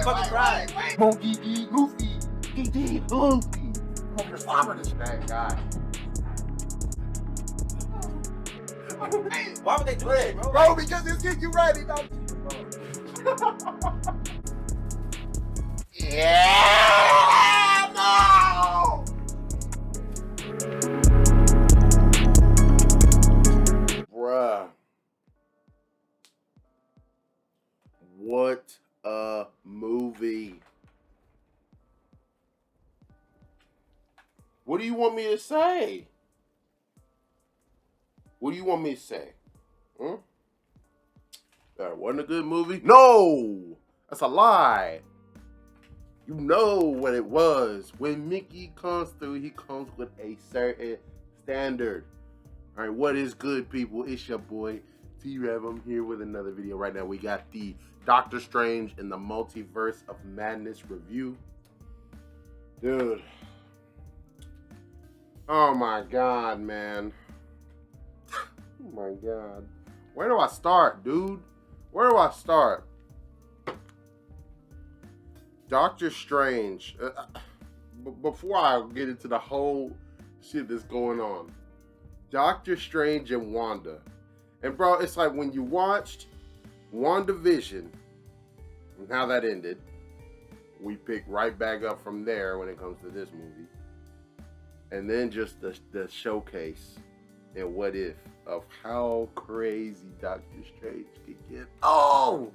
fucking crying. Monkey D. Goofy. D. Goofy. I'm just following this bad guy. Why would they do that, bro? Bro, because it's getting you ready, don't Yeah, no! Bruh. What a movie. What do you want me to say? What do you want me to say? That wasn't a good movie? No! That's a lie. You know what it was. When Mickey comes through, he comes with a certain standard. All right, what is good, people? It's your boy, T-Rav. I'm here with another video. Right now, we got the Doctor Strange in the Multiverse of Madness review. Dude. Oh my God, man. Oh my God. Where do I start, dude? Where do I start? Doctor Strange. Before I get into the whole shit that's going on. Doctor Strange and Wanda. And bro, it's like when you watched WandaVision and how that ended, we pick right back up from there when it comes to this movie. And then just the showcase and what if of how crazy Doctor Strange could get. Oh!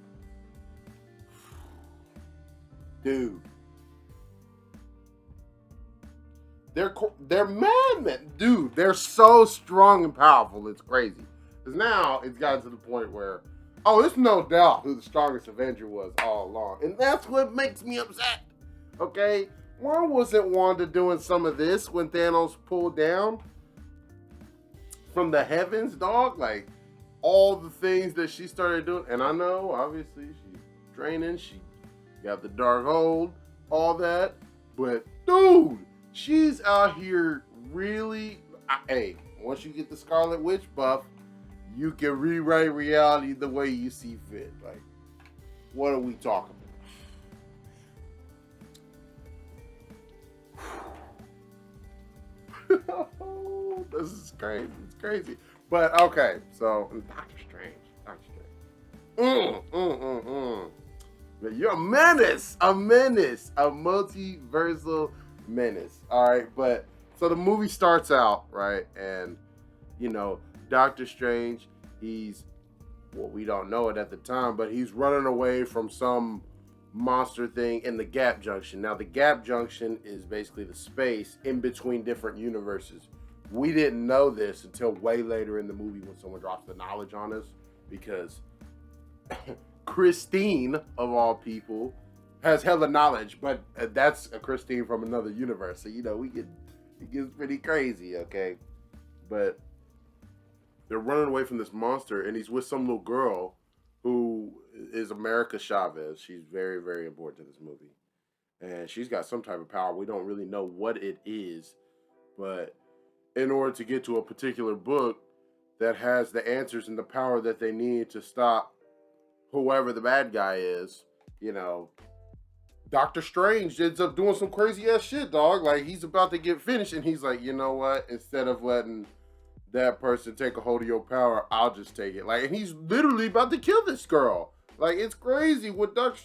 Dude. They're madmen. Dude, they're so strong and powerful. It's crazy. Because now it's gotten to the point where, oh, there's no doubt who the strongest Avenger was all along. And that's what makes me upset. Okay? Why wasn't Wanda doing some of this when Thanos pulled down from the heavens, dog? Like, all the things that she started doing. And I know, obviously, she's training. She got the dark hold, all that. But, dude, she's out here really... Hey, once you get the Scarlet Witch buff, you can rewrite reality the way you see fit. Like, what are we talking about? This is crazy. It's crazy. But okay, so Doctor Strange. But you're a menace, a multiversal menace. All right, but so the movie starts out right, and you know Doctor Strange. He's we don't know it at the time, but he's running away from some monster thing in the Gap Junction. Now the Gap Junction is basically the space in between different universes. We didn't know this until way later in the movie when someone drops the knowledge on us, because Christine, of all people, has hella knowledge, but that's a Christine from another universe. So, you know, it gets pretty crazy, okay? But they're running away from this monster, and he's with some little girl who is America Chavez. She's very, very important to this movie. And she's got some type of power. We don't really know what it is, but in order to get to a particular book that has the answers and the power that they need to stop whoever the bad guy is, you know, Doctor Strange ends up doing some crazy ass shit, dog. Like, he's about to get finished, and he's like, you know what? Instead of letting that person take a hold of your power, I'll just take it. Like, and he's literally about to kill this girl. Like, it's crazy with Doctor.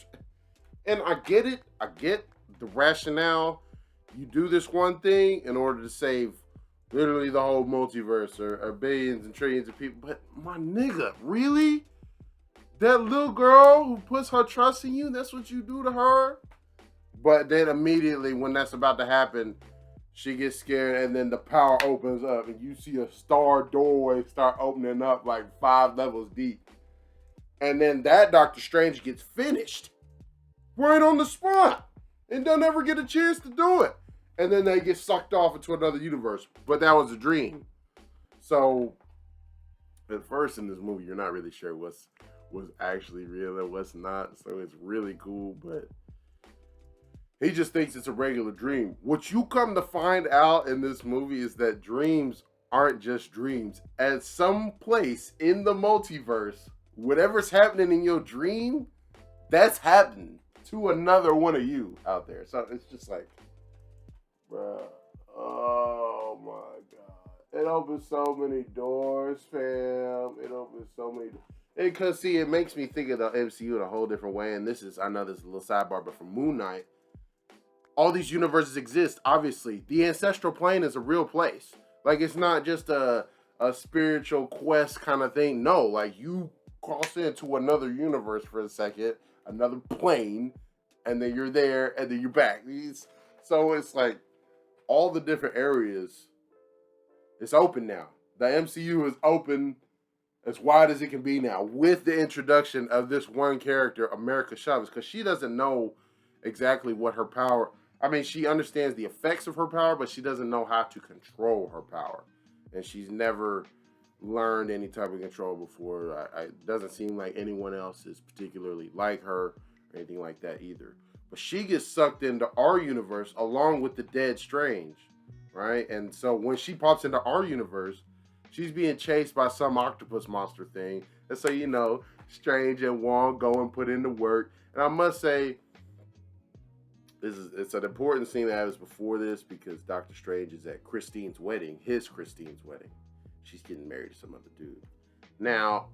And I get it. I get the rationale. You do this one thing in order to save literally the whole multiverse or billions and trillions of people. But my nigga, really? That little girl who puts her trust in you, that's what you do to her? But then immediately when that's about to happen, she gets scared, and then the power opens up, and you see a star doorway start opening up like 5 levels deep. And then that Doctor Strange gets finished right on the spot and don't ever get a chance to do it. And then they get sucked off into another universe. But that was a dream. So at first in this movie, you're not really sure what's actually real and what's not. So it's really cool, but he just thinks it's a regular dream. What you come to find out in this movie is that dreams aren't just dreams. At some place in the multiverse, whatever's happening in your dream, that's happening to another one of you out there. So it's just like, bruh, oh my God. It opens so many doors, fam. It opens so many doors. Because, see, it makes me think of the MCU in a whole different way. And this is, I know this is a little sidebar, but from Moon Knight, all these universes exist, obviously. The ancestral plane is a real place. Like, it's not just a spiritual quest kind of thing. No, like, you cross into another universe for a second, another plane, and then you're there, and then you're back. So it's like, all the different areas, it's open now. The MCU is open as wide as it can be now, with the introduction of this one character, America Chavez, because she doesn't know exactly what her power. I mean, she understands the effects of her power, but she doesn't know how to control her power, and she's never learned any type of control before. It doesn't seem like anyone else is particularly like her or anything like that either. But she gets sucked into our universe along with the dead Strange, right? And so when she pops into our universe, she's being chased by some octopus monster thing. And so, you know, Strange and Wong go and put in the work. And I must say, it's an important scene that happens before this, because Doctor Strange is at Christine's wedding, Christine's wedding. She's getting married to some other dude. Now,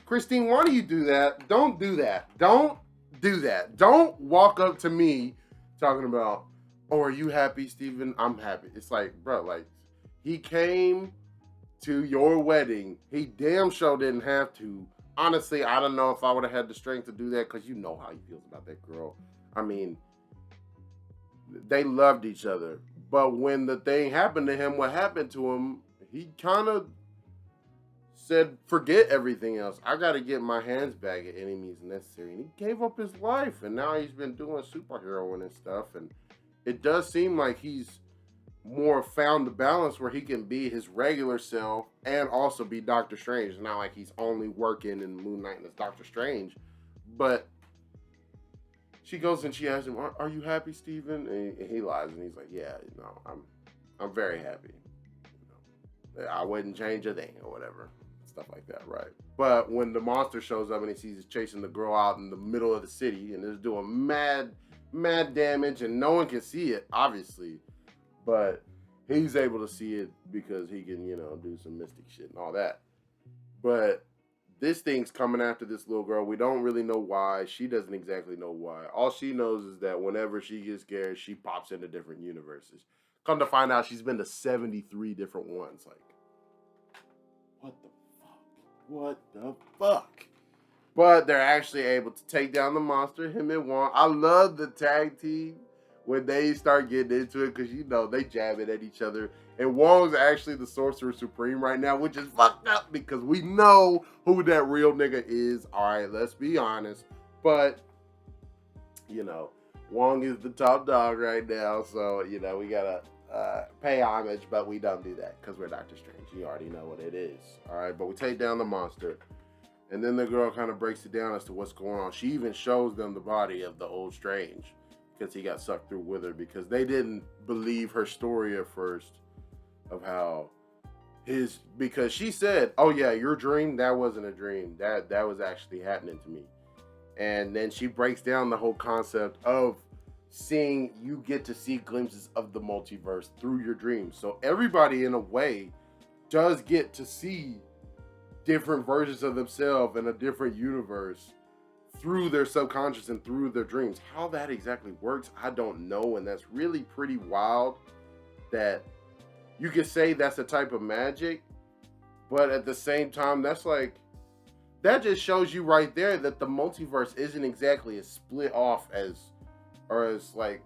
Christine, why do you do that? Don't do that. Don't do that. Don't walk up to me talking about, oh, are you happy, Steven? I'm happy. It's like, bro, like, he came to your wedding. He damn sure didn't have to. Honestly, I don't know if I would have had the strength to do that, because you know how he feels about that girl. I mean, they loved each other. But when the thing happened to him, what happened to him, he kind of said, forget everything else. I got to get my hands back at any means necessary. And he gave up his life. And now he's been doing superheroing and stuff. And it does seem like he's more found the balance where he can be his regular self and also be Doctor Strange. It's not like he's only working in Moon Knight and as Doctor Strange. But she goes and she asks him, are you happy, Steven? And he lies and he's like, yeah, no, I'm very happy. You know, I wouldn't change a thing or whatever. Stuff like that, right? But when the monster shows up and he sees he's chasing the girl out in the middle of the city and is doing mad damage and no one can see it, obviously. But he's able to see it because he can, you know, do some mystic shit and all that. But this thing's coming after this little girl. We don't really know why. She doesn't exactly know why. All she knows is that whenever she gets scared, she pops into different universes. Come to find out, she's been to 73 different ones. Like, what the fuck? What the fuck? But they're actually able to take down the monster, him and Wong. I love the tag team when they start getting into it, because, you know, they jab it at each other. And Wong's actually the Sorcerer Supreme right now, which is fucked up because we know who that real nigga is. All right, let's be honest. But, you know, Wong is the top dog right now. So, you know, we got to pay homage, but we don't do that because we're Doctor Strange. You already know what it is. All right, but we take down the monster. And then the girl kind of breaks it down as to what's going on. She even shows them the body of the old Strange, because he got sucked through with her, because they didn't believe her story at first of how because she said, oh yeah, your dream, that wasn't a dream. That was actually happening to me. And then she breaks down the whole concept of you get to see glimpses of the multiverse through your dreams. So everybody in a way does get to see different versions of themselves in a different universe through their subconscious and through their dreams. How that exactly works, I don't know. And that's really pretty wild that you could say that's a type of magic, but at the same time, that just shows you right there that the multiverse isn't exactly as split off as like,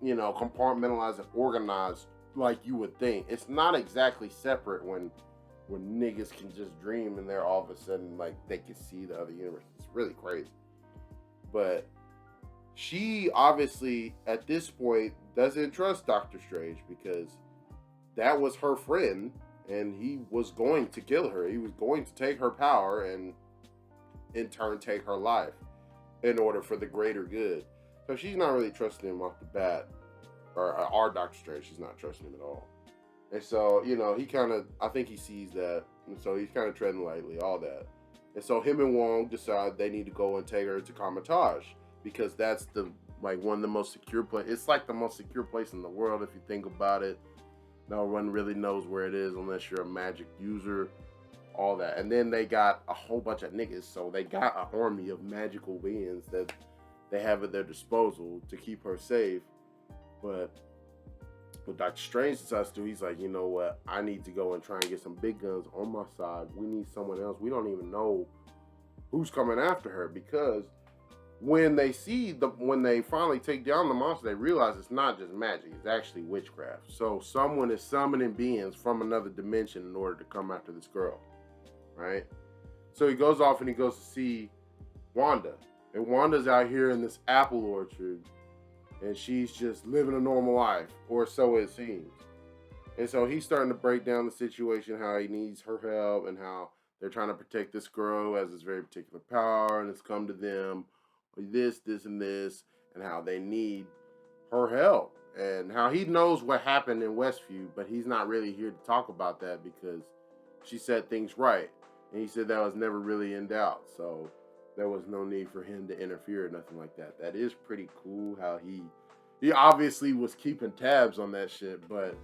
you know, compartmentalized and organized like you would think. It's not exactly separate when niggas can just dream and they're all of a sudden like they can see the other universe. It's really crazy. But she obviously at this point doesn't trust Doctor Strange, because that was her friend and he was going to kill her. He was going to take her power and in turn take her life in order for the greater good. So she's not really trusting him off the bat. Or our Doctor Strange, she's not trusting him at all. And so, you know, I think he sees that. And so he's kind of treading lightly, all that. And so him and Wong decide they need to go and take her to Kamar-Taj. because that's the like one of the most secure place. It's like the most secure place in the world if you think about it. No one really knows where it is unless you're a magic user. All that, and then they got a whole bunch of niggas, so they got an army of magical beings that they have at their disposal to keep her safe. But what Dr. Strange decides to do, he's like, you know what? I need to go and try and get some big guns on my side. We need someone else. We don't even know who's coming after her, because when they finally take down the monster, they realize it's not just magic, it's actually witchcraft. So someone is summoning beings from another dimension in order to come after this girl, right? So he goes off and he goes to see Wanda, and Wanda's out here in this apple orchard, and she's just living a normal life, or so it seems. And so he's starting to break down the situation, how he needs her help, and how they're trying to protect this girl who has this very particular power, and it's come to them, this, and this, and how they need her help, and how he knows what happened in Westview, but he's not really here to talk about that because she said things right, and he said that was never really in doubt, so there was no need for him to interfere or nothing like that. That is pretty cool how he obviously was keeping tabs on that shit, but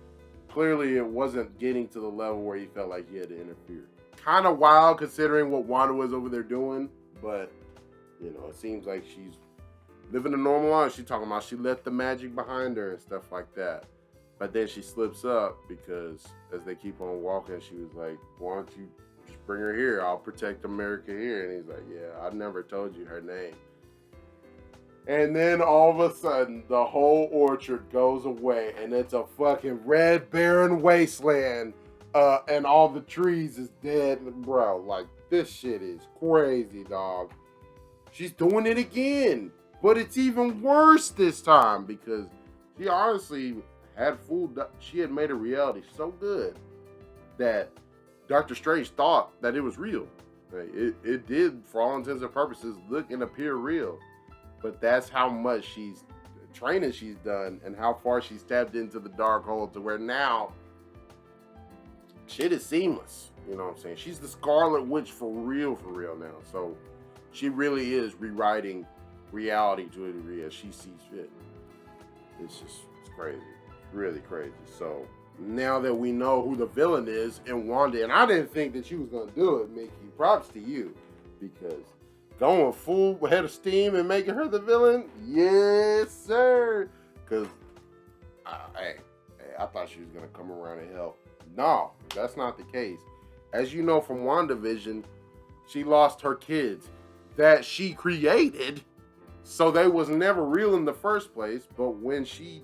clearly it wasn't getting to the level where he felt like he had to interfere. Kind of wild considering what Wanda was over there doing, but you know, it seems like she's living a normal life. She's talking about she left the magic behind her and stuff like that. But then she slips up because as they keep on walking, she was like, why don't you just bring her here? I'll protect America here. And he's like, yeah, I never told you her name. And then all of a sudden, the whole orchard goes away and it's a fucking red, barren wasteland. And all the trees is dead. Bro, like, this shit is crazy, dog. She's doing it again, but it's even worse this time because she honestly had she had made a reality so good that Dr. Strange thought that it was real. It did, for all intents and purposes, look and appear real, but that's how much training she's done and how far she's tapped into the dark hole to where now shit is seamless. You know what I'm saying? She's the Scarlet Witch for real now. So she really is rewriting reality to a degree as she sees fit. It's crazy. It's really crazy. So now that we know who the villain is in Wanda, and I didn't think that she was going to do it, Mickey, props to you. Because going full head of steam and making her the villain, yes, sir. Because, I thought she was going to come around and help. No, that's not the case. As you know from WandaVision, she lost her kids that she created, so they was never real in the first place. But when she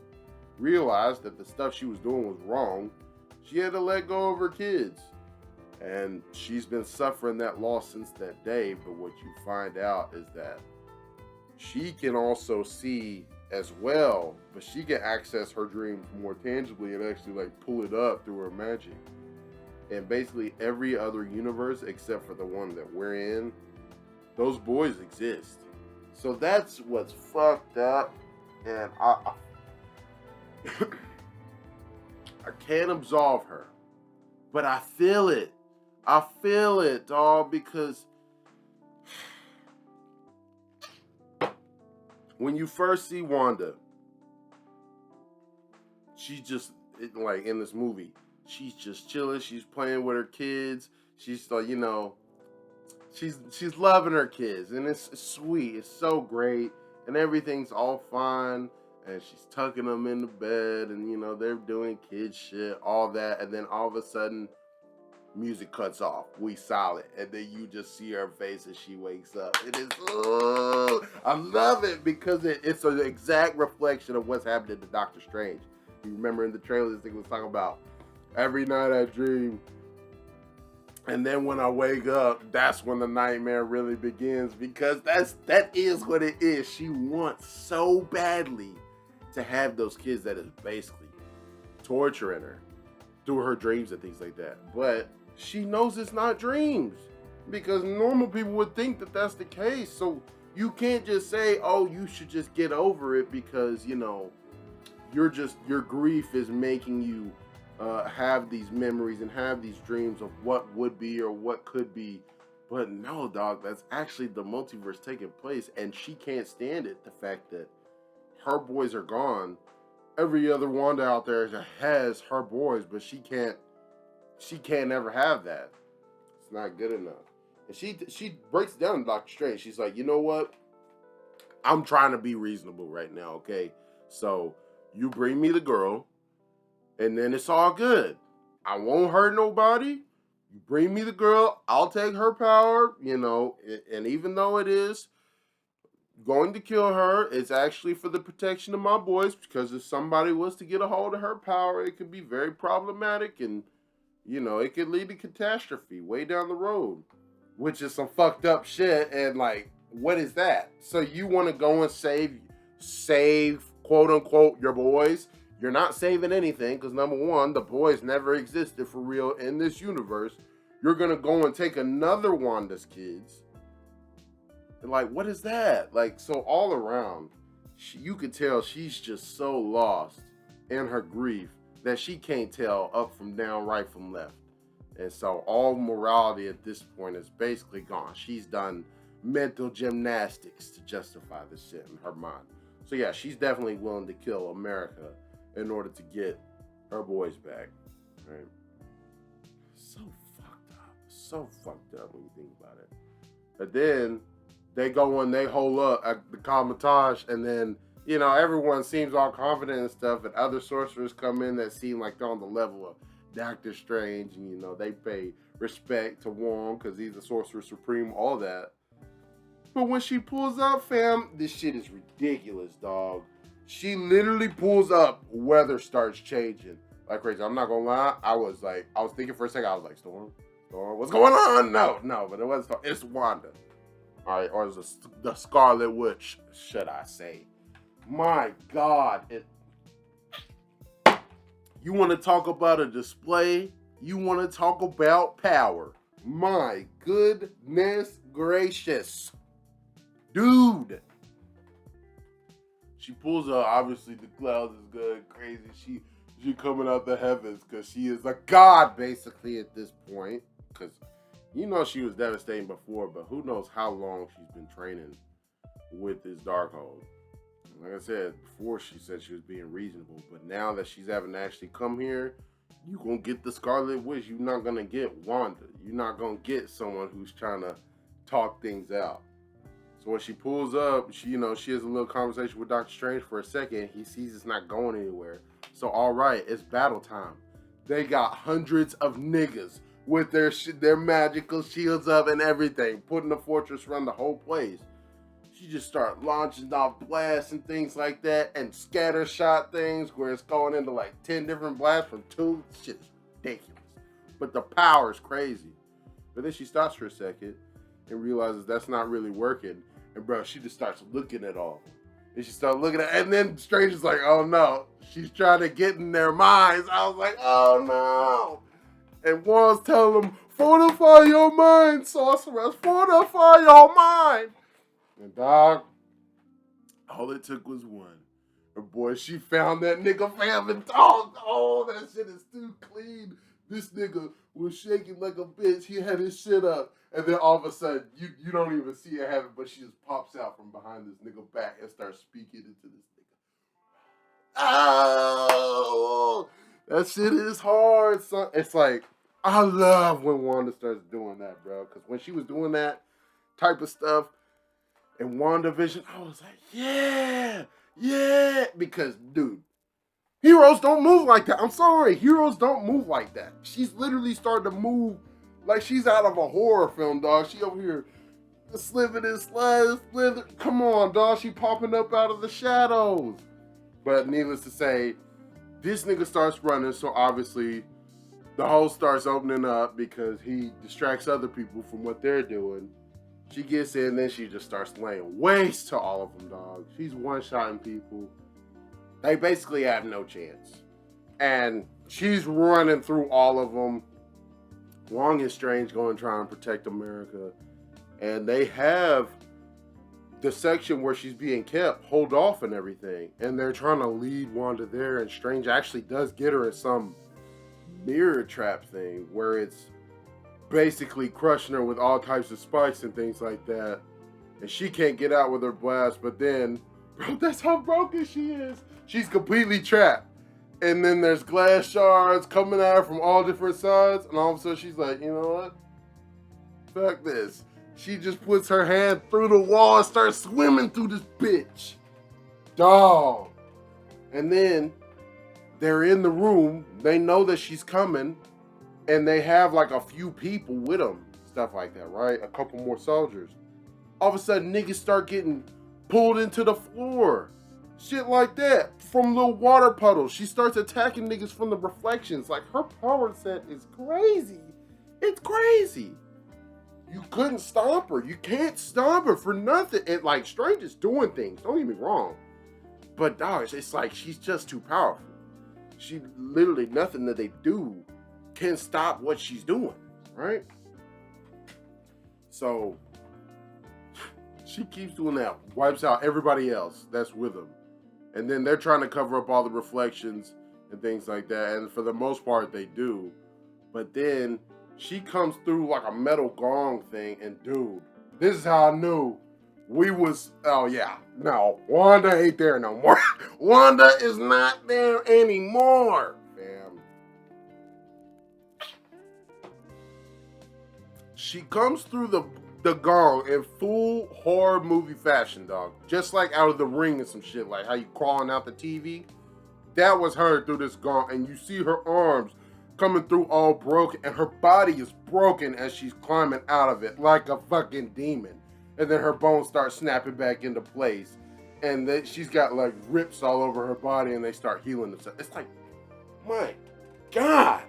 realized that the stuff she was doing was wrong, she had to let go of her kids, and she's been suffering that loss since that day. But what you find out is that she can also see as well, but she can access her dreams more tangibly and actually like pull it up through her magic. And basically every other universe except for the one that we're in, those boys exist. So that's what's fucked up, and I can't absolve her, but I feel it. I feel it, dog, because when you first see Wanda, she just, like in this movie, she's just chilling. She's playing with her kids. She's like, you know, she's loving her kids, and it's sweet. It's so great, and everything's all fine. And she's tucking them in the bed, and you know they're doing kid shit, all that. And then all of a sudden, music cuts off. We silent, and then you just see her face as she wakes up. It is, I love it because it's an exact reflection of what's happening to Doctor Strange. You remember in the trailer, this thing was talking about every night I dream. And then when I wake up, that's when the nightmare really begins, because that is what it is. She wants so badly to have those kids that is basically torturing her through her dreams and things like that. But she knows it's not dreams, because normal people would think that that's the case. So you can't just say, oh, you should just get over it because, you know, your grief is making you have these memories and have these dreams of what would be or what could be. But no, dog, that's actually the multiverse taking place, and she can't stand it. The fact that her boys are gone. Every other Wanda out there has her boys, but she can't ever have that. It's not good enough. And she breaks down to Doctor Strange. She's like, you know what? I'm trying to be reasonable right now, okay? So you bring me the girl, and then it's all good. I won't hurt nobody. You bring me the girl, I'll take her power, you know, and even though it is going to kill her, it's actually for the protection of my boys, because if somebody was to get a hold of her power, it could be very problematic, and, you know, it could lead to catastrophe way down the road, which is some fucked up shit, and, like, what is that? So you want to go and save, quote-unquote, your boys? You're not saving anything, because number one, the boys never existed for real in this universe. You're going to go and take another Wanda's kids. Like, what is that? Like, so all around, you could tell she's just so lost in her grief that she can't tell up from down, right from left. And so all morality at this point is basically gone. She's done mental gymnastics to justify this shit in her mind. So yeah, she's definitely willing to kill America in order to get her boys back. Right? So fucked up when you think about it. But then they go and they hole up at the Comitage, and then, you know, everyone seems all confident and stuff, and other sorcerers come in that seem like they're on the level of Doctor Strange, and, you know, they pay respect to Wong because he's the Sorcerer Supreme, all that. But when she pulls up, fam, this shit is ridiculous, dog. She literally pulls up, weather starts changing like crazy. I'm not gonna lie, I was thinking for a second, I was like, Storm, what's going on? No, but it wasn't Storm. It's Wanda. All right, or it's the Scarlet Witch, should I say. My God. You want to talk about a display? You want to talk about power? My goodness gracious. Dude. She pulls up, obviously the clouds is good, crazy. She coming out the heavens because she is a god, basically, at this point. Because, you know, she was devastating before, but who knows how long she's been training with this Darkhold. Like I said, before she said she was being reasonable, but now that she's having to actually come here, you're going to get the Scarlet Witch. You're not going to get Wanda. You're not going to get someone who's trying to talk things out. So when she pulls up, she has a little conversation with Doctor Strange for a second. He sees it's not going anywhere. So, all right, it's battle time. They got hundreds of niggas with their magical shields up and everything, putting the fortress around the whole place. She just start launching off blasts and things like that, and scatter shot things where it's going into like 10 different blasts from 2. Shit is ridiculous. But the power is crazy. But then she stops for a second and realizes that's not really working. And bro, she just starts looking at all of them. And she starts looking at, and then Strange is like, oh no, she's trying to get in their minds. I was like, oh no. And Wong's telling them, fortify your mind, sorceress, fortify your mind. And dog, all it took was one. And boy, she found that nigga, fam, and dog, oh, that shit is too clean. This nigga was shaking like a bitch. He had his shit up. And then all of a sudden, you don't even see it happen, but she just pops out from behind this nigga back and starts speaking into this nigga. Oh, that shit is hard, son. It's like, I love when Wanda starts doing that, bro. Because when she was doing that type of stuff in WandaVision, I was like, yeah. Because, dude, heroes don't move like that. I'm sorry. Heroes don't move like that. She's literally starting to move like she's out of a horror film, dog. She over here slipping and slithering. Come on, dog. She popping up out of the shadows. But needless to say, this nigga starts running, so obviously the hole starts opening up because he distracts other people from what they're doing. She gets in, then she just starts laying waste to all of them, dog. She's one-shotting people. They basically have no chance. And she's running through all of them. Wong and Strange going to try and protect America. And they have the section where she's being kept, hold off and everything. And they're trying to lead Wanda there. And Strange actually does get her in some mirror trap thing where it's basically crushing her with all types of spikes and things like that. And she can't get out with her blast, but then, bro, that's how broken she is. She's completely trapped. And then there's glass shards coming at her from all different sides, and all of a sudden she's like, you know what? Fuck this. She just puts her hand through the wall and starts swimming through this bitch. Dog. And then they're in the room. They know that she's coming. And they have like a few people with them. Stuff like that, right? A couple more soldiers. All of a sudden, niggas start getting pulled into the floor. Shit like that. From little water puddles. She starts attacking niggas from the reflections. Like, her power set is crazy. It's crazy. You couldn't stop her. You can't stop her for nothing. And like, Strange is doing things. Don't get me wrong. But dog, it's like she's just too powerful. She literally, nothing that they do can stop what she's doing, right? So she keeps doing that, wipes out everybody else that's with them, and then they're trying to cover up all the reflections and things like that, and for the most part they do. But then she comes through like a metal gong thing, and dude, this is how I knew we was, oh yeah, no, Wanda ain't there no more. Wanda is not there anymore, fam. She comes through the gong in full horror movie fashion, dog. Just like Out of the Ring and some shit, like how you crawling out the TV. That was her through this gong, and you see her arms coming through all broken, and her body is broken as she's climbing out of it like a fucking demon. And then her bones start snapping back into place, and then she's got like rips all over her body, and they start healing themselves. It's like, my God.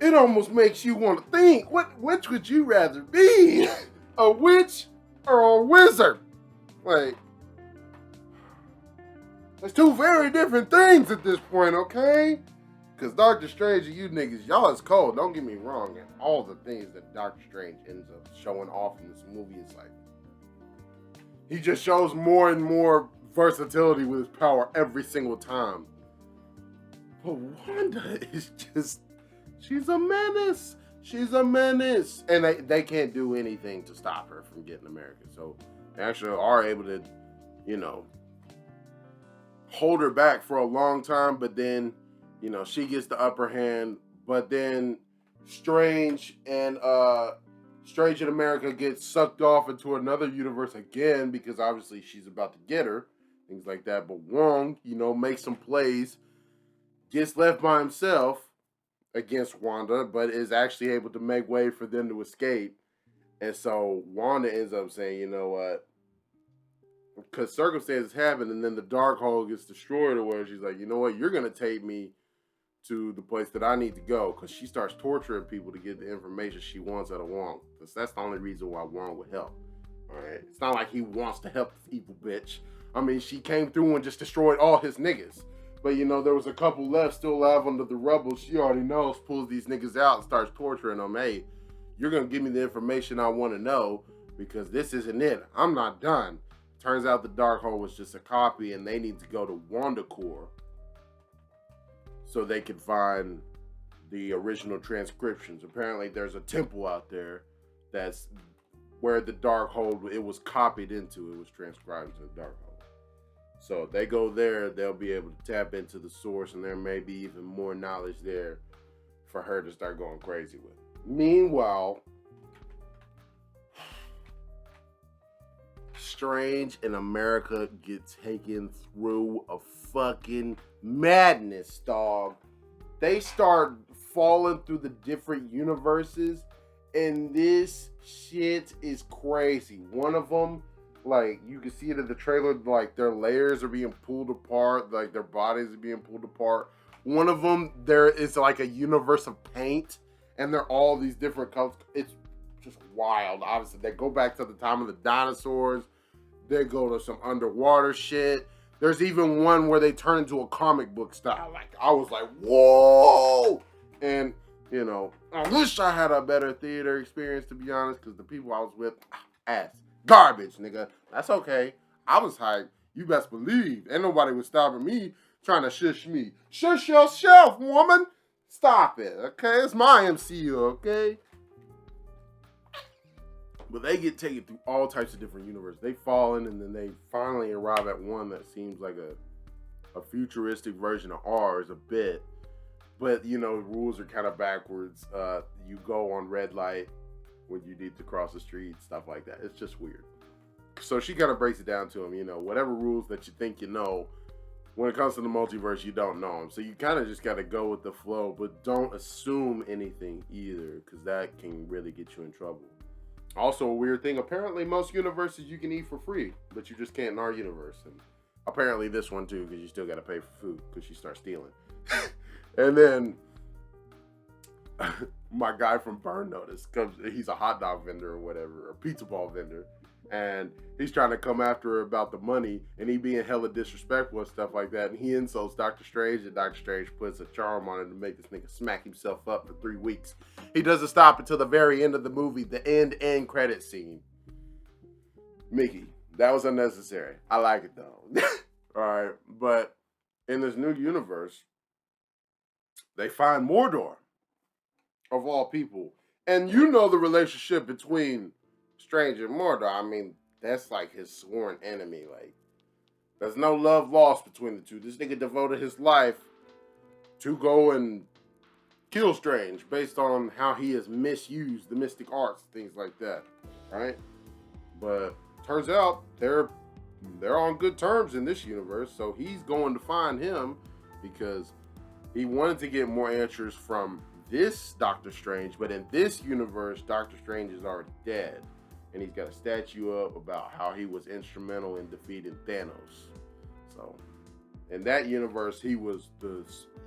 It almost makes you want to think, which would you rather be? A witch or a wizard? Like, there's two very different things at this point, okay? Because Doctor Strange and you niggas, y'all is cold. Don't get me wrong. And all the things that Doctor Strange ends up showing off in this movie is like, he just shows more and more versatility with his power every single time. But Wanda is just, she's a menace. She's a menace. And they can't do anything to stop her from getting America. So they actually are able to, you know, hold her back for a long time. But then, you know, she gets the upper hand. But then Strange and America gets sucked off into another universe again. Because obviously she's about to get her. Things like that. But Wong, you know, makes some plays. Gets left by himself against Wanda, but is actually able to make way for them to escape. And so Wanda ends up saying, you know what? Because circumstances happen, and then the Darkhold gets destroyed, or where she's like, you know what? You're going to take me to the place that I need to go. Because she starts torturing people to get the information she wants out of Wong. Because that's the only reason why Wong would help. All right? It's not like he wants to help this evil bitch. I mean, she came through and just destroyed all his niggas. But, you know, there was a couple left still alive under the rubble. She already knows, pulls these niggas out and starts torturing them. Hey, you're going to give me the information I want to know because this isn't it. I'm not done. Turns out the Darkhold was just a copy and they need to go to WandaCore so they can find the original transcriptions. Apparently there's a temple out there that's where the Darkhold, it was copied into. It was transcribed into the Darkhold. So if they go there, they'll be able to tap into the source, and there may be even more knowledge there for her to start going crazy with. Meanwhile, Strange and America get taken through a fucking madness, dog. They start falling through the different universes, and this shit is crazy. One of them, like, you can see it in the trailer, like, their layers are being pulled apart, like, their bodies are being pulled apart. One of them, there is, like, a universe of paint, and they're all these different colors. It's just wild, obviously. They go back to the time of the dinosaurs. They go to some underwater shit. There's even one where they turn into a comic book style. Like, I was like, whoa! And, you know, I wish I had a better theater experience, to be honest, because the people I was with, ass. Garbage, nigga. That's okay. I was hyped. You best believe. Ain't nobody was stopping me trying to shush me. Shush yourself, woman. Stop it, okay? It's my MCU, okay? But they get taken through all types of different universes. They fall in, and then they finally arrive at one that seems like a futuristic version of ours a bit. But, you know, rules are kind of backwards. You go on red light when you need to cross the street, stuff like that. It's just weird. So she kind of breaks it down to him, you know, whatever rules that you think you know, when it comes to the multiverse, you don't know them. So you kind of just got to go with the flow, but don't assume anything either, because that can really get you in trouble. Also, a weird thing, apparently most universes you can eat for free, but you just can't in our universe. And apparently this one too, because you still got to pay for food, because you start stealing. And then my guy from Burn Notice comes, he's a hot dog vendor or whatever, or pizza ball vendor. And he's trying to come after her about the money, and he being hella disrespectful and stuff like that. And he insults Doctor Strange, and Doctor Strange puts a charm on him to make this nigga smack himself up for 3 weeks. He doesn't stop until the very end of the movie, the end credit scene. Mickey, that was unnecessary. I like it though. Alright, but in this new universe, they find Mordor, of all people. And you know the relationship between Strange and Mordor. I mean, that's like his sworn enemy. Like, there's no love lost between the two. This nigga devoted his life to go and kill Strange based on how he has misused the mystic arts, things like that, right? But turns out they're on good terms in this universe, so he's going to find him because he wanted to get more answers from this Doctor Strange, but in this universe, Doctor Strange is already dead. And he's got a statue up about how he was instrumental in defeating Thanos. So, in that universe, he was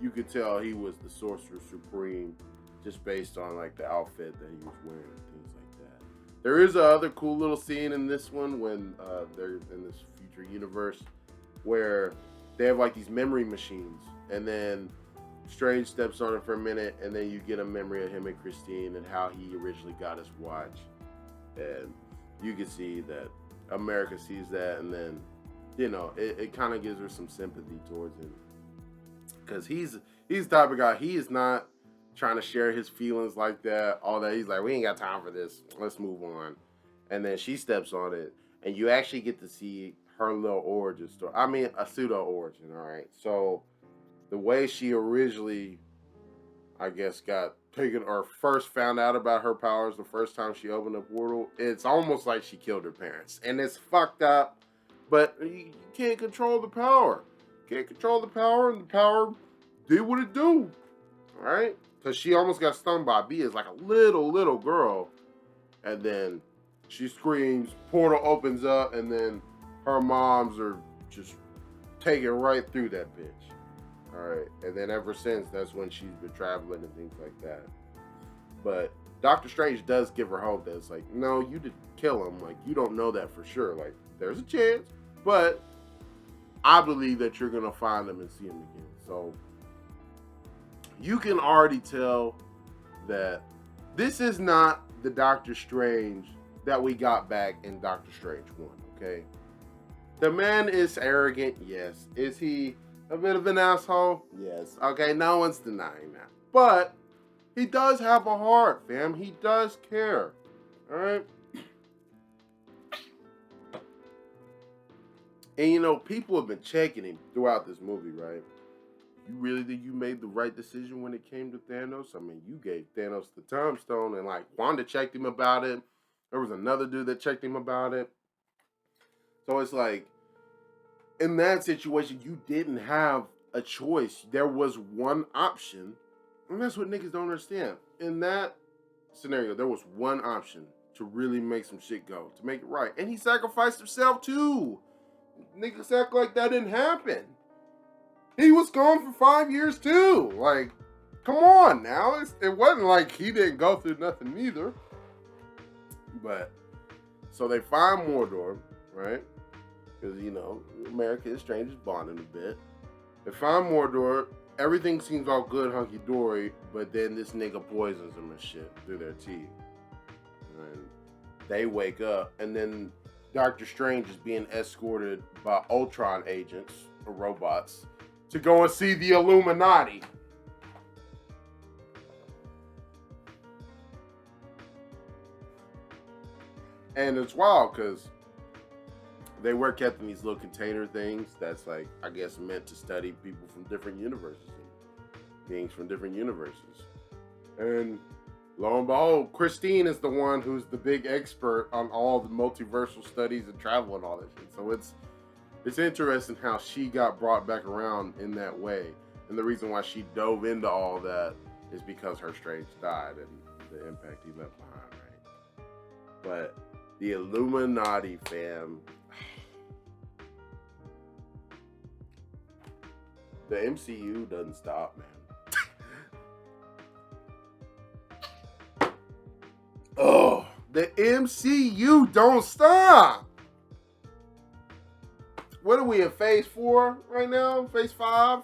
you could tell he was the Sorcerer Supreme just based on like the outfit that he was wearing and things like that. There is a other cool little scene in this one when they're in this future universe where they have like these memory machines, and then Strange steps on it for a minute, and then you get a memory of him and Christine and how he originally got his watch. And you can see that America sees that, and then, you know, it kind of gives her some sympathy towards him. Because he's the type of guy, he is not trying to share his feelings like that, all that. He's like, we ain't got time for this. Let's move on. And then she steps on it, and you actually get to see her little origin story. I mean, a pseudo origin, all right? So the way she originally, I guess, got taken or first found out about her powers the first time she opened a portal, it's almost like she killed her parents. And it's fucked up, but you can't control the power. You can't control the power, and the power did what it do, right? Because she almost got stung by a bee as like a little girl, and then she screams, portal opens up, and then her moms are just taken right through that bitch. Alright, and then ever since, that's when she's been traveling and things like that. But Doctor Strange does give her hope that it's like, no, you didn't kill him. Like, you don't know that for sure. Like, there's a chance, but I believe that you're going to find him and see him again. So, you can already tell that this is not the Doctor Strange that we got back in Doctor Strange 1, okay? The man is arrogant, yes. Is he a bit of an asshole? Yes. Okay, no one's denying that. But he does have a heart, fam. He does care. Alright? And you know, people have been checking him throughout this movie, right? You really think you made the right decision when it came to Thanos? I mean, you gave Thanos the time stone, and like Wanda checked him about it. There was another dude that checked him about it. So it's like, in that situation, you didn't have a choice. There was one option, and that's what niggas don't understand. In that scenario, there was one option to really make some shit go, to make it right. And he sacrificed himself too. Niggas act like that didn't happen. He was gone for 5 years too. Like, come on now. It wasn't like he didn't go through nothing either. But, so they find Mordor, right? Because, you know, America is strangers bonding a bit. They find Mordor. Everything seems all good, hunky-dory. But then this nigga poisons them and shit through their teeth. And they wake up. And then Doctor Strange is being escorted by Ultron agents, or robots, to go and see the Illuminati. And it's wild because they were kept in these little container things that's like, I guess, meant to study people from different universes and beings from different universes. And lo and behold, Christine is the one who's the big expert on all the multiversal studies and travel and all that shit. So it's interesting how she got brought back around in that way. And the reason why she dove into all that is because her Strange died and the impact he left behind, right? But the Illuminati, fam. The MCU doesn't stop, man. Oh, the MCU don't stop. What are we in phase 4 right now? Phase 5?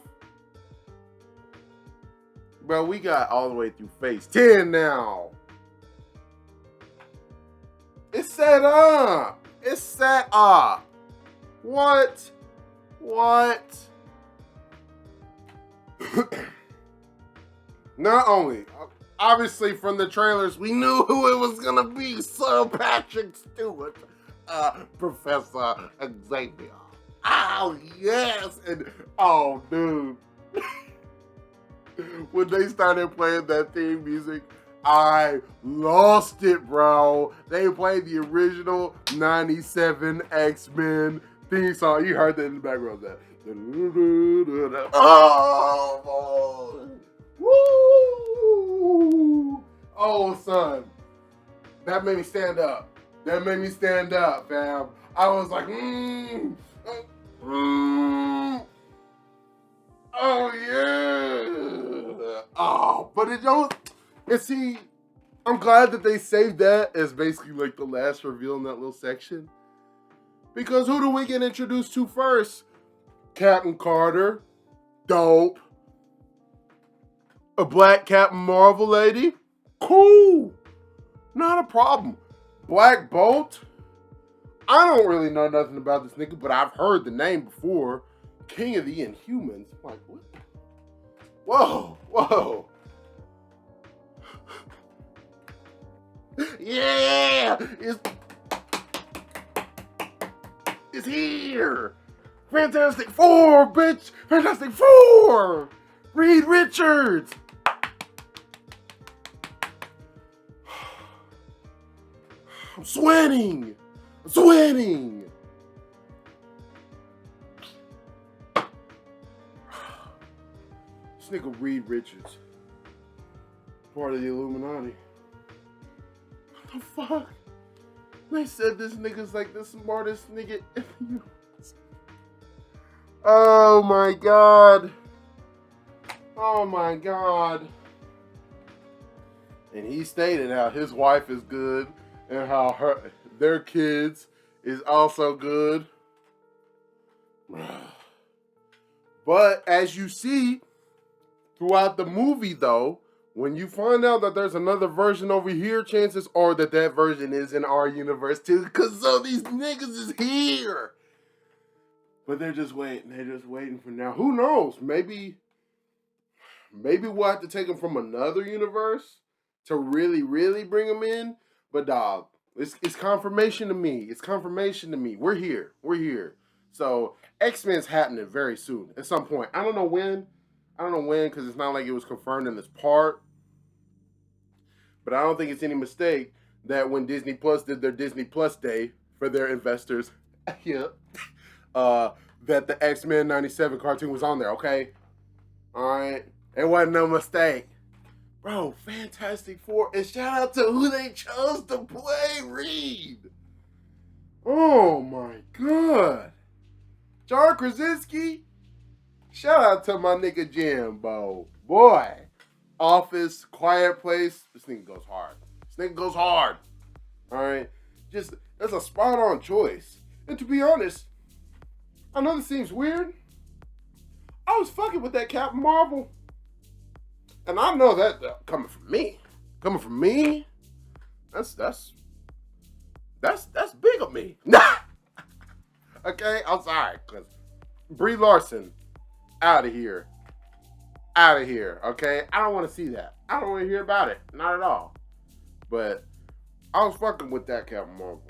Bro, we got all the way through phase 10 now. It's set up. It's set up. What? Not only, obviously from the trailers, we knew who it was gonna be. Sir Patrick Stewart, Professor Xavier. Oh yes, and oh dude, when they started playing that theme music, I lost it, bro. They played the original '97 X-Men theme song. You heard that in the background. That. Oh, woo! Oh, son, that made me stand up. That made me stand up, fam. I was like, oh yeah. Oh, but it don't. And see, I'm glad that they saved that as basically like the last reveal in that little section. Because who do we get introduced to first? Captain Carter, dope. A black Captain Marvel lady, cool, not a problem. Black Bolt, I don't really know nothing about this nigga, but I've heard the name before. King of the Inhumans, I'm like, what? Whoa. Yeah, it's here. Fantastic Four, bitch! Fantastic Four! Reed Richards! I'm sweating! This nigga Reed Richards. Part of the Illuminati. What the fuck? They said this nigga's like the smartest nigga in the universe. Oh my god. And he stated how his wife is good and how their kids is also good. But as you see throughout the movie though, when you find out that there's another version over here, chances are that version is in our universe too, because some of these niggas is here. But they're just waiting for now. Who knows? Maybe we'll have to take them from another universe to really, really bring them in. But dog, it's confirmation to me. We're here. So X-Men's happening very soon at some point. I don't know when, because it's not like it was confirmed in this part. But I don't think it's any mistake that when Disney Plus did their Disney Plus Day for their investors, that the X-Men 97 cartoon was on there, okay? Alright? It wasn't no mistake. Bro, Fantastic Four, and shout out to who they chose to play Reed. Oh my god. John Krasinski, shout out to my nigga Jimbo. Boy. Office, Quiet Place, this nigga goes hard. Alright? Just, that's a spot on choice. And to be honest, I know this seems weird. I was fucking with that Captain Marvel. And I know that coming from me, that's big of me. Okay, I'm sorry, cause Brie Larson, out of here. Okay, I don't want to see that. I don't want to hear about it, not at all. But I was fucking with that Captain Marvel.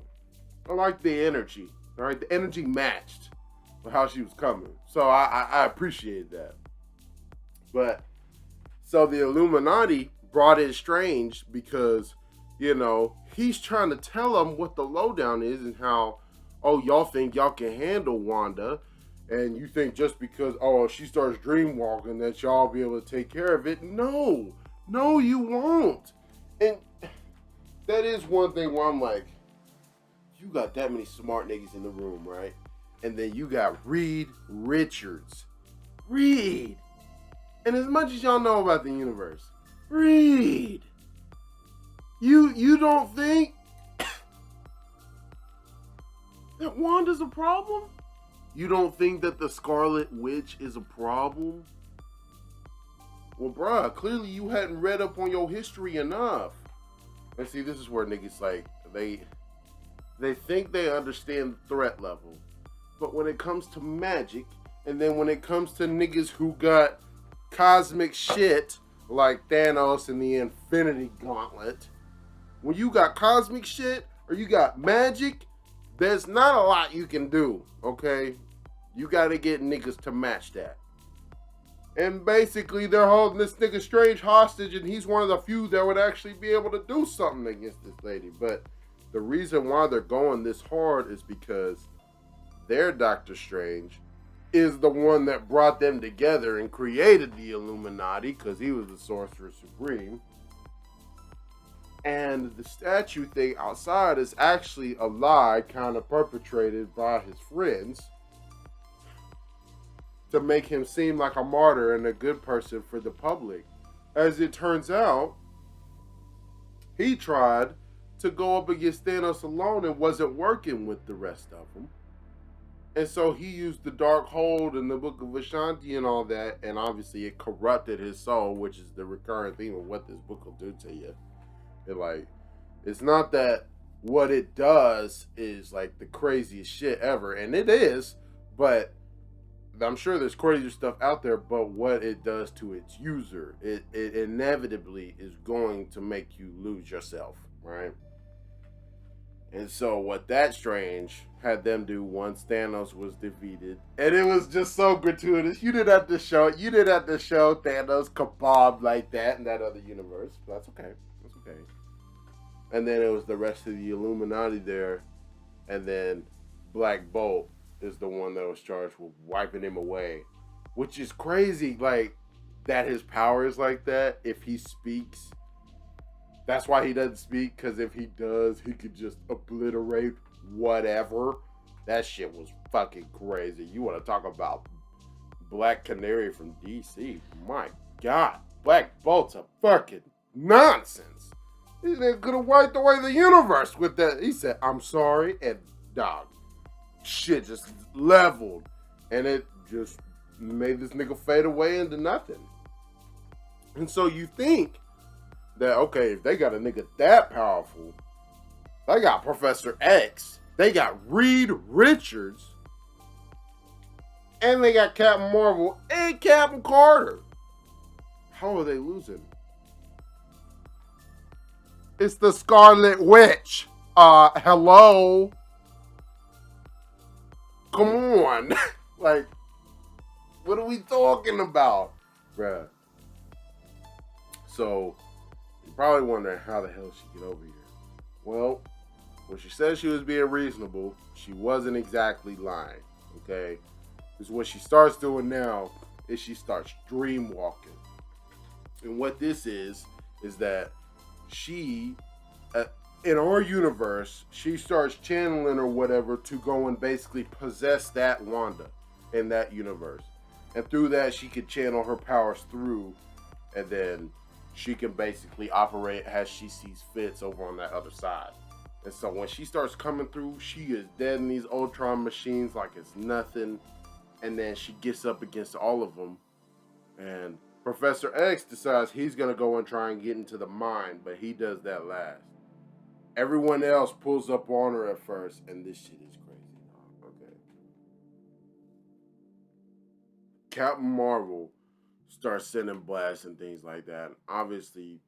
I like the energy. All right, the energy matched with how she was coming. So I appreciate that. But so the Illuminati brought in Strange because, he's trying to tell them what the lowdown is and how, oh, y'all think y'all can handle Wanda. And you think just because, oh, she starts dream walking that y'all be able to take care of it. No, you won't. And that is one thing where I'm like, you got that many smart niggas in the room, right? And then you got Reed Richards. Reed. And as much as y'all know about the universe, Reed. You don't think that Wanda's a problem? You don't think that the Scarlet Witch is a problem? Well, bruh, clearly you hadn't read up on your history enough. And see, this is where niggas like, they think they understand the threat level. But when it comes to magic, and then when it comes to niggas who got cosmic shit, like Thanos and the Infinity Gauntlet, when you got cosmic shit, or you got magic, there's not a lot you can do, okay? You gotta get niggas to match that. And basically, they're holding this nigga Strange hostage, and he's one of the few that would actually be able to do something against this lady. But the reason why they're going this hard is because their Doctor Strange is the one that brought them together and created the Illuminati, because he was the Sorcerer Supreme. And the statue thing outside is actually a lie kind of perpetrated by his friends to make him seem like a martyr and a good person for the public. As it turns out, he tried to go up against Thanos alone and wasn't working with the rest of them. And so he used the Dark Hold and the Book of Ashanti and all that, and obviously it corrupted his soul, which is the recurring theme of what this book will do to you. It's not that what it does is like the craziest shit ever, and it is, but I'm sure there's crazier stuff out there, but what it does to its user, it inevitably is going to make you lose yourself, right? And so what that Strange had them do once Thanos was defeated, and it was just so gratuitous. You didn't have to show Thanos kebab like that in that other universe. But that's okay. That's okay. And then it was the rest of the Illuminati there, and then Black Bolt is the one that was charged with wiping him away, which is crazy. Like that his power is like that. If he speaks, that's why he doesn't speak, because if he does, he could just obliterate whatever. That shit was fucking crazy. You want to talk about Black Canary from DC? My God, Black Bolt's a fucking nonsense. This nigga could have wiped away the universe with that. He said, "I'm sorry," and dog, shit just leveled, and it just made this nigga fade away into nothing. And so you think that, okay, if they got a nigga that powerful, they got Professor X, they got Reed Richards, and they got Captain Marvel and Captain Carter. How are they losing? It's the Scarlet Witch. Hello? Come on. Like, what are we talking about? Bruh. So, you're probably wondering how the hell she get over here. Well, when she said she was being reasonable, she wasn't exactly lying, okay? Because what she starts doing now is she starts dream walking. And what this is that she, in our universe, she starts channeling or whatever to go and basically possess that Wanda in that universe. And through that, she could channel her powers through, and then she can basically operate as she sees fits over on that other side. And so when she starts coming through, she is dead in these Ultron machines like it's nothing. And then she gets up against all of them. And Professor X decides he's going to go and try and get into the mind, but he does that last. Everyone else pulls up on her at first, and this shit is crazy. Okay. Captain Marvel starts sending blasts and things like that. Obviously,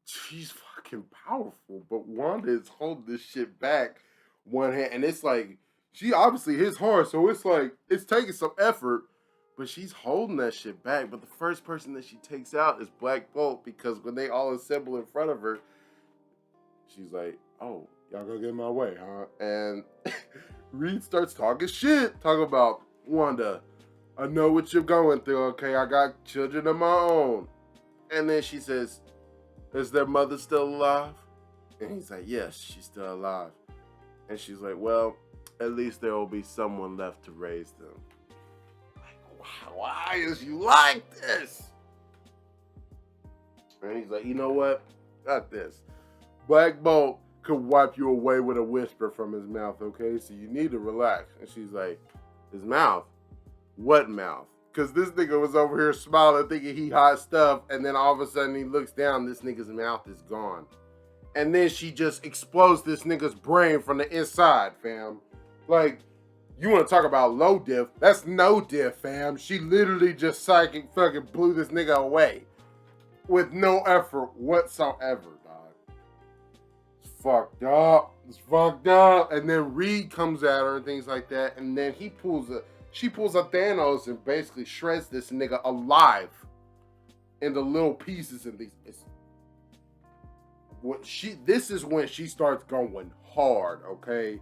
she's fucking powerful, but Wanda is holding this shit back one hand, and it's like she obviously hits hard, so it's like it's taking some effort, but she's holding that shit back. But the first person that she takes out is Black Bolt, because when they all assemble in front of her, she's like, "Oh, y'all gonna get in my way, huh?" And Reed starts talking shit, talking about, "Wanda, I know what you're going through, okay? I got children of my own." And then she says, "Is their mother still alive?" And he's like, "Yes, she's still alive." And she's like, "Well, at least there will be someone left to raise them." Like, why is you like this? And he's like, "You know what? Got this. Black Bolt could wipe you away with a whisper from his mouth, okay? So you need to relax." And she's like, "His mouth? What mouth?" Because this nigga was over here smiling, thinking he hot stuff, and then all of a sudden he looks down, this nigga's mouth is gone. And then she just explodes this nigga's brain from the inside, fam. Like, you want to talk about low diff? That's no diff, fam. She literally just psychic fucking blew this nigga away with no effort whatsoever, dog. It's fucked up. It's fucked up. And then Reed comes at her and things like that, and then she pulls a Thanos and basically shreds this nigga alive into little pieces and these. This is when she starts going hard, okay?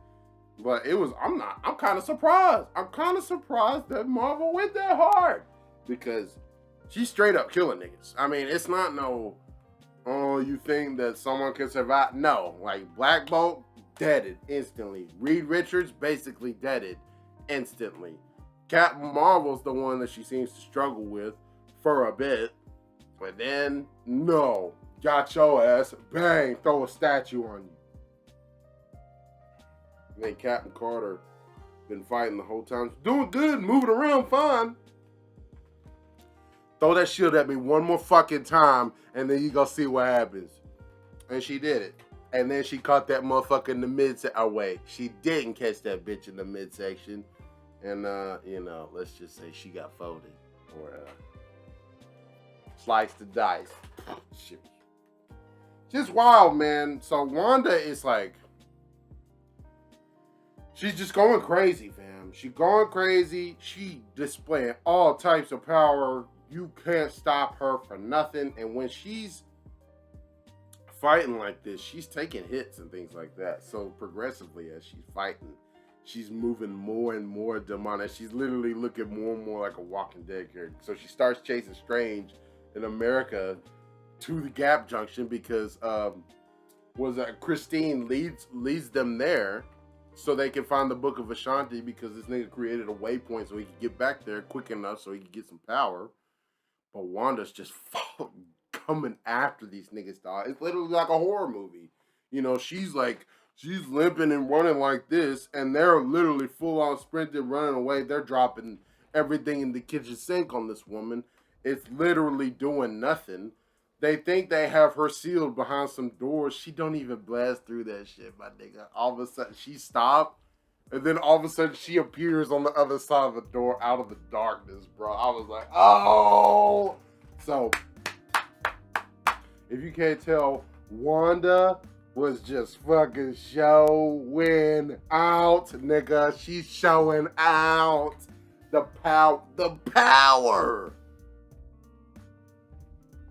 But I'm kind of surprised. I'm kind of surprised that Marvel went that hard, because she's straight up killing niggas. I mean, it's not no, oh, you think that someone can survive? No, like Black Bolt, deaded instantly. Reed Richards, basically deaded instantly. Captain Marvel's the one that she seems to struggle with for a bit, but then, no. Got your ass, bang, throw a statue on you. And then Captain Carter been fighting the whole time. Doing good, moving around fine. Throw that shield at me one more fucking time, and then you gonna see what happens. And she did it. And then she caught that motherfucker in the midsection. Oh wait, she didn't catch that bitch in the midsection. And let's just say she got folded. Or sliced to dice. Shit. Just wild, man. So Wanda is like, she's just going crazy, fam. She going crazy. She displaying all types of power. You can't stop her for nothing. And when she's fighting like this, she's taking hits and things like that. So progressively as she's fighting, she's moving more and more demonic. She's literally looking more and more like a Walking Dead character. So she starts chasing Strange in America to the Gap Junction, because Christine leads them there so they can find the Book of Ashanti, because this nigga created a waypoint so he could get back there quick enough so he could get some power. But Wanda's just coming after these niggas, dog. It's literally like a horror movie. You know, she's limping and running like this, and they're literally full on sprinting, running away. They're dropping everything in the kitchen sink on this woman. It's literally doing nothing. They think they have her sealed behind some doors. She don't even blast through that shit, my nigga. All of a sudden, she stopped, and then all of a sudden, she appears on the other side of the door out of the darkness, bro. I was like, oh! So, if you can't tell, Wanda was just fucking showing out, nigga. She's showing out the power.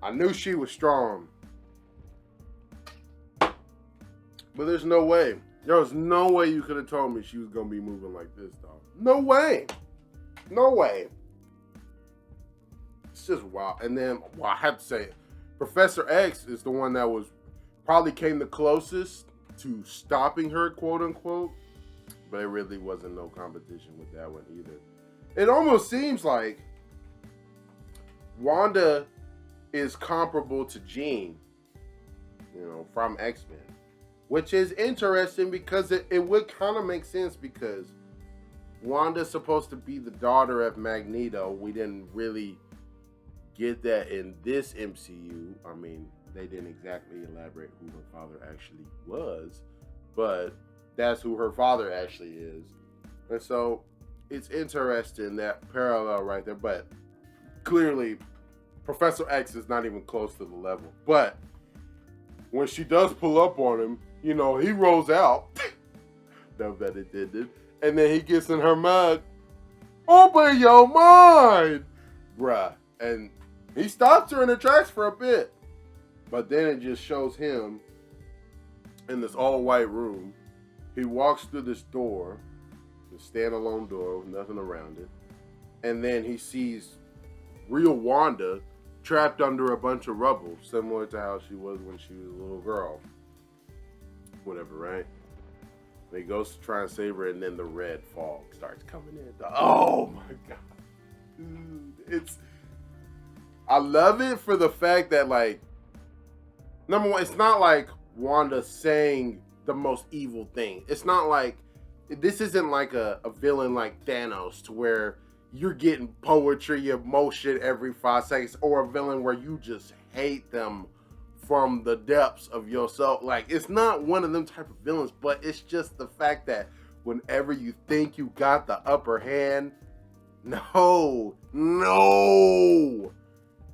I knew she was strong. But there's no way. There was no way you could have told me she was going to be moving like this, dog. No way. No way. It's just wild. And then, well, I have to say, Professor X is the one that probably came the closest to stopping her, quote unquote. But it really wasn't no competition with that one either. It almost seems like Wanda is comparable to Jean, from X-Men, which is interesting because it would kind of make sense, because Wanda's supposed to be the daughter of Magneto. We didn't really get that in this MCU. I mean, they didn't exactly elaborate who her father actually was, but that's who her father actually is. And so it's interesting, that parallel right there, but clearly Professor X is not even close to the level. But when she does pull up on him, he rolls out. know that it didn't. And then he gets in her mind, open your mind, bruh. And he stops her in her tracks for a bit. But then it just shows him in this all-white room. He walks through this door, the standalone door with nothing around it. And then he sees real Wanda trapped under a bunch of rubble, similar to how she was when she was a little girl. Whatever, right? And he goes to try and save her, and then the red fog starts coming in. Oh my god. Dude, I love it for the fact that, like, number one, it's not like Wanda saying the most evil thing. It's not like, this isn't like a villain like Thanos to where you're getting poetry, emotion every 5 seconds, or a villain where you just hate them from the depths of yourself. Like, it's not one of them type of villains, but it's just the fact that whenever you think you got the upper hand, no.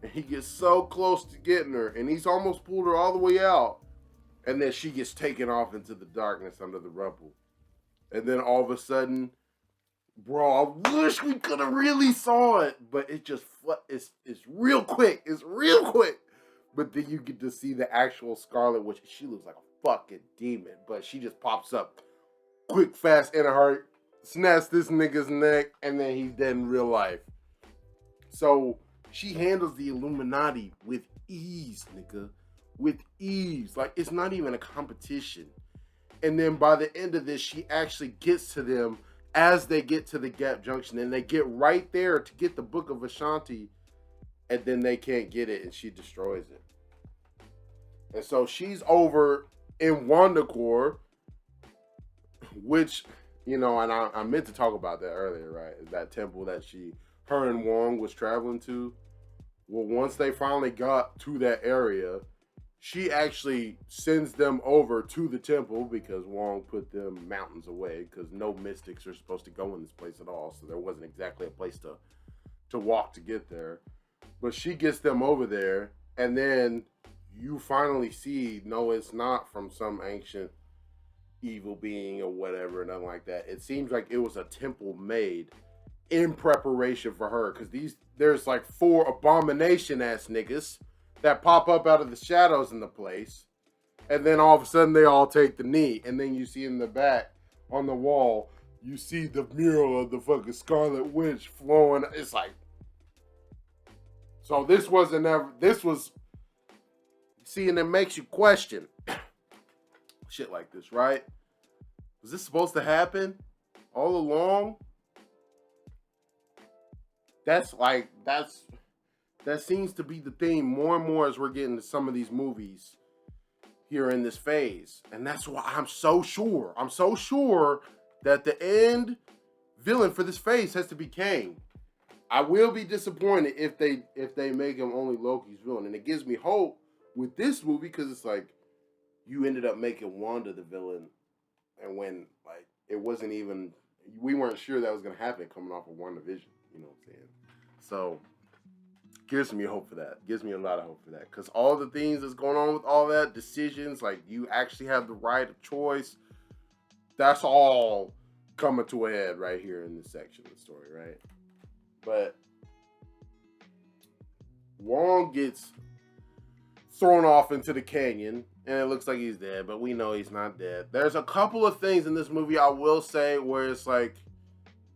And he gets so close to getting her, and he's almost pulled her all the way out. And then she gets taken off into the darkness under the rubble. And then all of a sudden, bro, I wish we could have really saw it, but it just, it's real quick. It's real quick. But then you get to see the actual Scarlet Witch. She looks like a fucking demon, but she just pops up quick, fast, in a hurry, snaps this nigga's neck, and then he's dead in real life. So she handles the Illuminati with ease, nigga. With ease. Like, it's not even a competition. And then by the end of this, she actually gets to them as they get to the Gap Junction, and they get right there to get the Book of Ashanti, and then they can't get it, and she destroys it. And so she's over in WandaCore, which, you know, and I meant to talk about that earlier, right? That temple that her and Wong was traveling to. Well, once they finally got to that area, she actually sends them over to the temple because Wong put them mountains away because no mystics are supposed to go in this place at all. So there wasn't exactly a place to walk to get there. But she gets them over there, and then you finally see, no, it's not from some ancient evil being or whatever, nothing like that. It seems like it was a temple made in preparation for her, because there's like 4 abomination-ass niggas that pop up out of the shadows in the place, and then all of a sudden they all take the knee, and then you see in the back on the wall, you see the mural of the fucking Scarlet Witch flowing. It's like, so this wasn't ever, this was, see, and it makes you question shit like this, right? Was this supposed to happen all along? That seems to be the theme more and more as we're getting to some of these movies here in this phase. And that's why I'm so sure that the end villain for this phase has to be Kang. I will be disappointed if they make him only Loki's villain. And it gives me hope with this movie, because it's like, you ended up making Wanda the villain, and when, like, it wasn't even, we weren't sure that was going to happen coming off of WandaVision. You know what I'm saying? So, gives me hope for that. Gives me a lot of hope for that. Because all the things that's going on with all that, decisions, like, you actually have the right of choice, that's all coming to a head right here in this section of the story, right? But Wong gets thrown off into the canyon, and it looks like he's dead, but we know he's not dead. There's a couple of things in this movie I will say where it's like,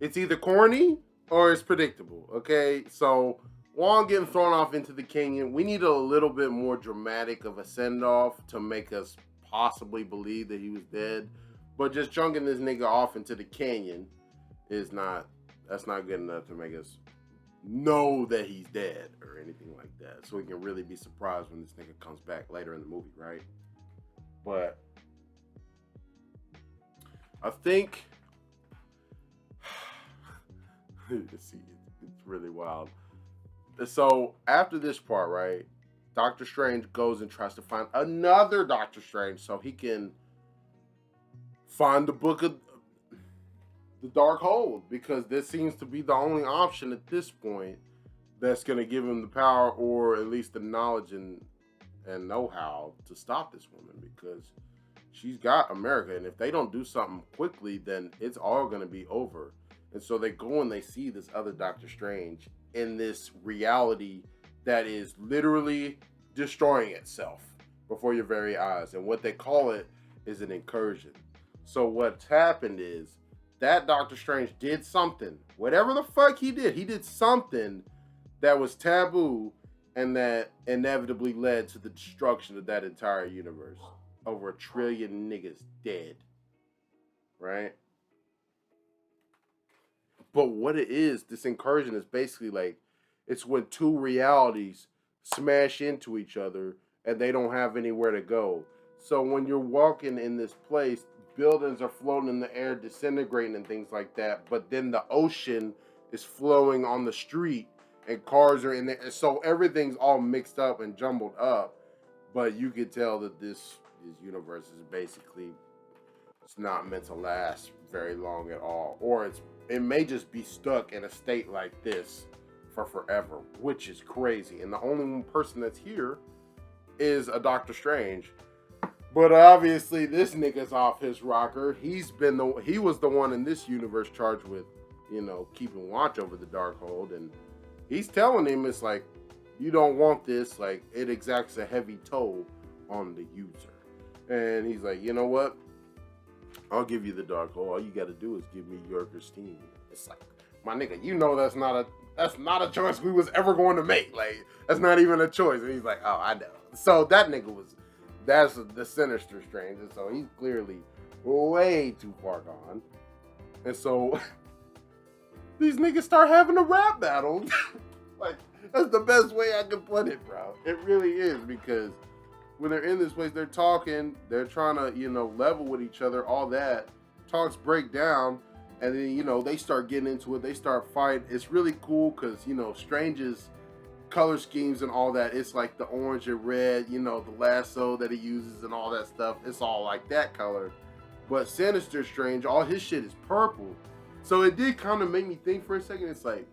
it's either corny or it's predictable, okay? So, Wong getting thrown off into the canyon, we need a little bit more dramatic of a send-off to make us possibly believe that he was dead. But just chunking this nigga off into the canyon is not, that's not good enough to make us know that he's dead or anything like that. So we can really be surprised when this nigga comes back later in the movie, right? But I think, see, it's really wild. So after this part, right, Doctor Strange goes and tries to find another Doctor Strange so he can find the book of the Darkhold, because this seems to be the only option at this point that's going to give him the power, or at least the knowledge and know-how to stop this woman, because she's got America, and if they don't do something quickly, then it's all gonna be over. And so they go and they see this other Doctor Strange in this reality that is literally destroying itself before your very eyes. And what they call it is an incursion. So what's happened is that Doctor Strange did something. Whatever the fuck he did something that was taboo and that inevitably led to the destruction of that entire universe. Over 1 trillion niggas dead. Right? But what it is, this incursion is basically like, it's when two realities smash into each other and they don't have anywhere to go. So when you're walking in this place, buildings are floating in the air, disintegrating and things like that. But then the ocean is flowing on the street and cars are in there. So everything's all mixed up and jumbled up. But you can tell that this universe is basically, it's not meant to last very long at all. Or it may just be stuck in a state like this for forever, which is crazy. And the only person that's here is a Doctor Strange. But obviously this nigga's off his rocker. He was the one in this universe charged with, keeping watch over the Darkhold, and he's telling him, it's like, you don't want this, like, it exacts a heavy toll on the user. And he's like, you know what? I'll give you the Darkhold. All you gotta do is give me your Christine. It's like, my nigga, that's not a choice we was ever going to make. Like, that's not even a choice. And he's like, oh, I know. So that nigga that's the Sinister Strange. And so he's clearly way too far gone. And so these niggas start having a rap battle. Like, that's the best way I can put it, bro. It really is, because when they're in this place, they're talking, they're trying to, level with each other, all that. Talks break down, and then, they start getting into it. They start fighting. It's really cool because, Strange's color schemes and all that, it's like the orange and red, the lasso that he uses and all that stuff. It's all like that color. But Sinister Strange, all his shit is purple. So it did kind of make me think for a second. It's like,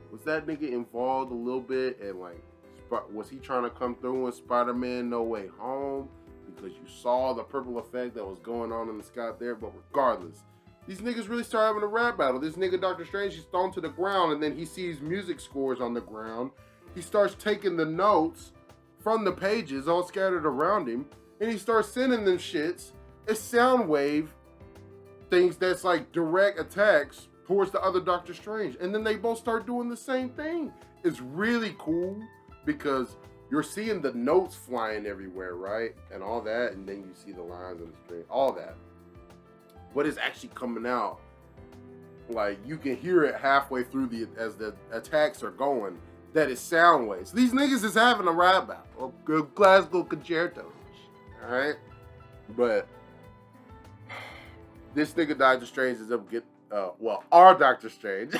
was that nigga involved a little bit? And like, was he trying to come through in Spider-Man No Way Home? Because you saw the purple effect that was going on in the sky there. But regardless, these niggas really start having a rap battle. This nigga Doctor Strange, he's thrown to the ground, and then he sees music scores on the ground. He starts taking the notes from the pages all scattered around him, and he starts sending them shits as sound wave things that's like direct attacks towards the other Doctor Strange. And then they both start doing the same thing. It's really cool because you're seeing the notes flying everywhere, right? And all that, and then you see the lines on the screen, all that. What is actually coming out, like, you can hear it halfway through as the attacks are going. That is sound waves. These niggas is having a rap battle, or good Glasgow concerto, all right? But this nigga Doctor Strange ends up our Doctor Strange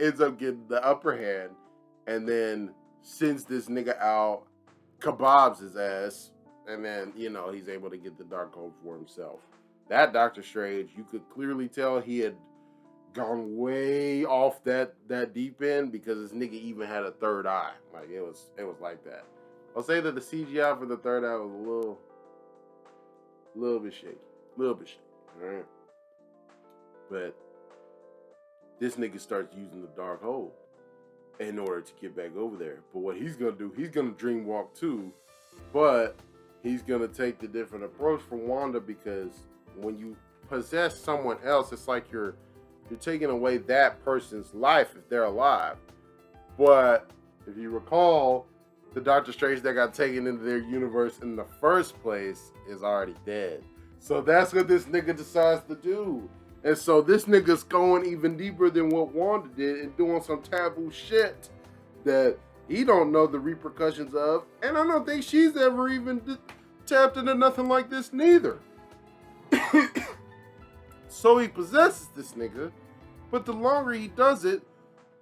ends up getting the upper hand, and then sends this nigga out, kebabs his ass, and then he's able to get the Darkhold for himself. That Doctor Strange, you could clearly tell he had gone way off that deep end, because this nigga even had a third eye. Like, it was like that. I'll say that the CGI for the third eye was a little bit shaky. All right? But this nigga starts using the Darkhold in order to get back over there. But what he's gonna do, he's gonna dream walk too, but he's gonna take the different approach from Wanda, because when you possess someone else, it's like you're taking away that person's life if they're alive. But if you recall, the Doctor Strange that got taken into their universe in the first place is already dead. So that's what this nigga decides to do. And so this nigga's going even deeper than what Wanda did and doing some taboo shit that he don't know the repercussions of. And I don't think she's ever even tapped into nothing like this neither. So he possesses this nigga, but the longer he does it,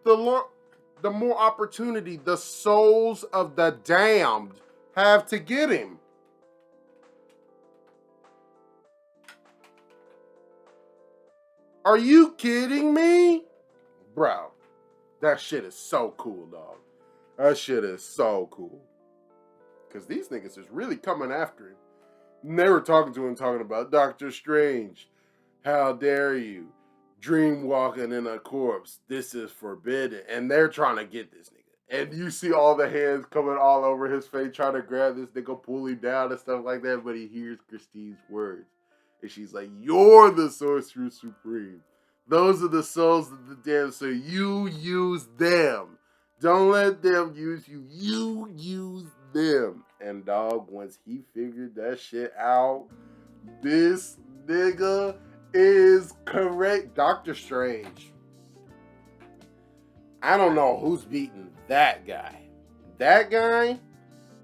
the more opportunity the souls of the damned have to get him. Are you kidding me? Bro, that shit is so cool, dog. That shit is so cool. Because these niggas is really coming after him. And they were talking to him, talking about Doctor Strange. How dare you? Dream walking in a corpse. This is forbidden. And they're trying to get this nigga. And you see all the hands coming all over his face, trying to grab this nigga, pull him down and stuff like that. But he hears Christine's words. And she's like, you're the Sorcerer Supreme. Those are the souls of the damned, so you use them. Don't let them use you. You use them. And dog, once he figured that shit out, this nigga is correct. Doctor Strange. I don't know who's beating that guy. That guy,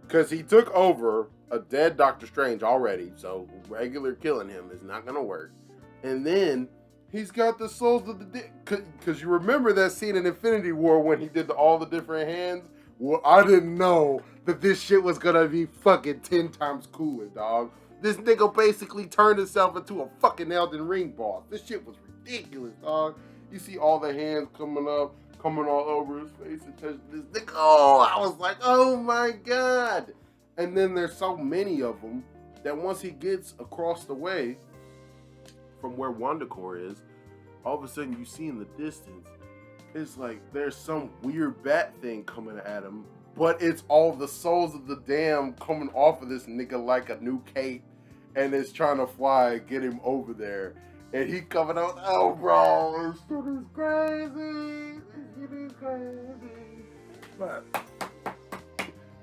because he took over a dead Doctor Strange already, so regular killing him is not going to work. And then he's got the souls of the dead. Because you remember that scene in Infinity War when he did all the different hands? Well, I didn't know that this shit was going to be fucking 10 times cooler, dog. This nigga basically turned himself into a fucking Elden Ring boss. This shit was ridiculous, dog. You see all the hands coming up, coming all over his face and touching this nigga. Oh, I was like, oh my God. And then there's so many of them that once he gets across the way from where WandaCore is, all of a sudden you see in the distance, it's like there's some weird bat thing coming at him, but it's all the souls of the damned coming off of this nigga like a new cape, and it's trying to fly and get him over there. And he coming out, oh bro, this shit is crazy. This shit is crazy. But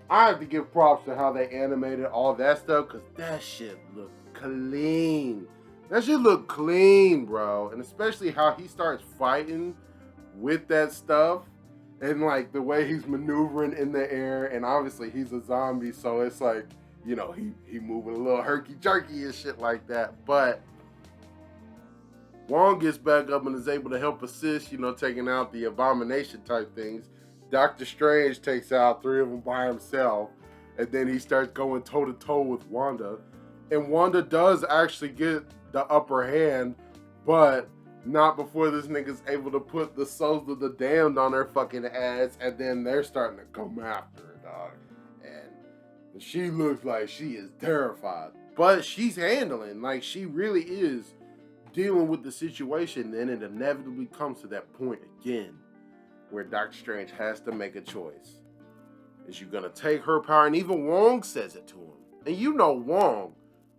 I have to give props to how they animated all that stuff, because that shit looked clean. That shit looked clean, bro. And especially how he starts fighting with that stuff. And like the way he's maneuvering in the air. And obviously he's a zombie, so it's like, you know, he moving a little herky-jerky and shit like that. But Wong gets back up and is able to help assist, you know, taking out the abomination type things. Doctor Strange takes out 3 of them by himself. And then he starts going toe-to-toe with Wanda. And Wanda does actually get the upper hand, but not before this nigga's able to put the souls of the damned on her fucking ass, and then they're starting to come after her, dog. And she looks like she is terrified, but she's handling, like she really is dealing with the situation. Then it inevitably comes to that point again where Doctor Strange has to make a choice. Is you gonna take her power? And even Wong says it to him. And you know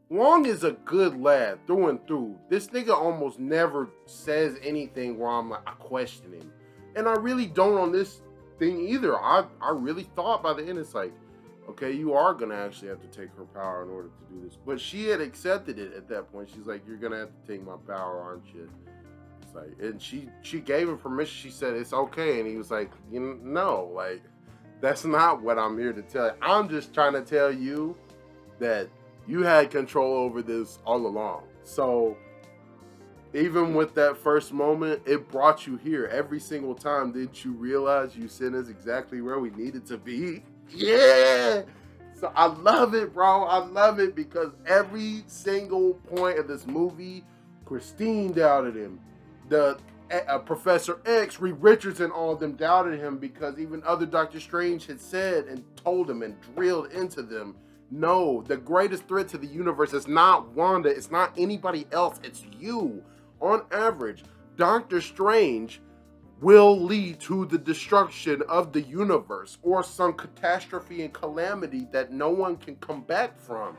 Wong is a good lad through and through. This nigga almost never says anything where I'm like, I question him. And I really don't on this thing either. I really thought by the end, it's like, okay, you are going to actually have to take her power in order to do this. But she had accepted it at that point. She's like, you're going to have to take my power, aren't you? It's like, and she gave him permission. She said, it's okay. And he was like, you know, like, that's not what I'm here to tell you. I'm just trying to tell you that you had control over this all along. So even with that first moment, it brought you here every single time. Didn't you realize you sent us exactly where we needed to be? Yeah. So I love it, bro. I love it because every single point of this movie, Christine doubted him. The Professor X, Reed Richardson, all of them doubted him because even other Doctor Strange had said and told him and drilled into them, no, the greatest threat to the universe is not Wanda. It's not anybody else. It's you. On average, Doctor Strange will lead to the destruction of the universe or some catastrophe and calamity that no one can come back from.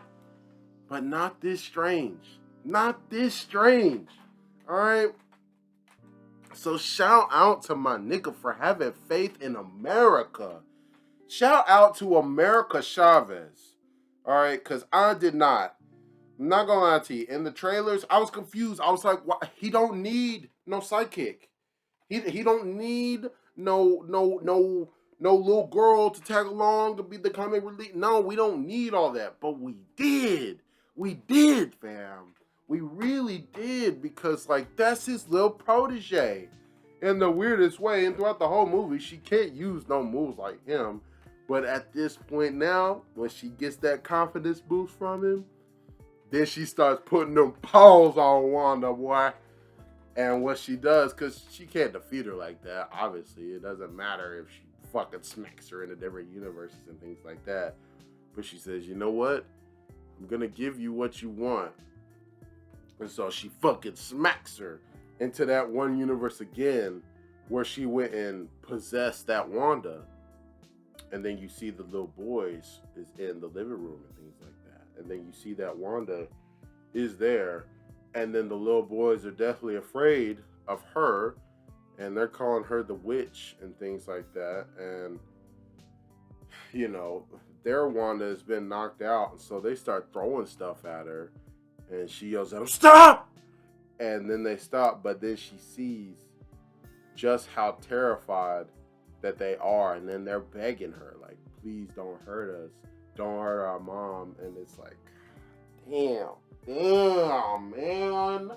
But not this Strange. Not this Strange. All right? So shout out to my nigga for having faith in America. Shout out to America Chavez. All right, because I did not. I'm not gonna lie to you. In the trailers, I was confused. I was like, "What? He don't need no sidekick. He don't need no little girl to tag along to be the comic relief. No, we don't need all that. But we did. We did, fam. We really did because like that's his little protege. In the weirdest way, and throughout the whole movie, she can't use no moves like him. But at this point now, when she gets that confidence boost from him, then she starts putting them paws on Wanda, boy. And what she does, because she can't defeat her like that, obviously. It doesn't matter if she fucking smacks her into different universes and things like that. But she says, you know what? I'm gonna give you what you want. And so she fucking smacks her into that one universe again, where she went and possessed that Wanda. And then you see the little boys is in the living room and things like that. And then you see that Wanda is there. And then the little boys are deathly afraid of her. And they're calling her the witch and things like that. And, you know, their Wanda has been knocked out. And so they start throwing stuff at her. And she yells at them, "Stop!" And then they stop. But then she sees just how terrified that they are. And then they're begging her, like, please don't hurt us. Don't hurt our mom. And it's like, damn, man.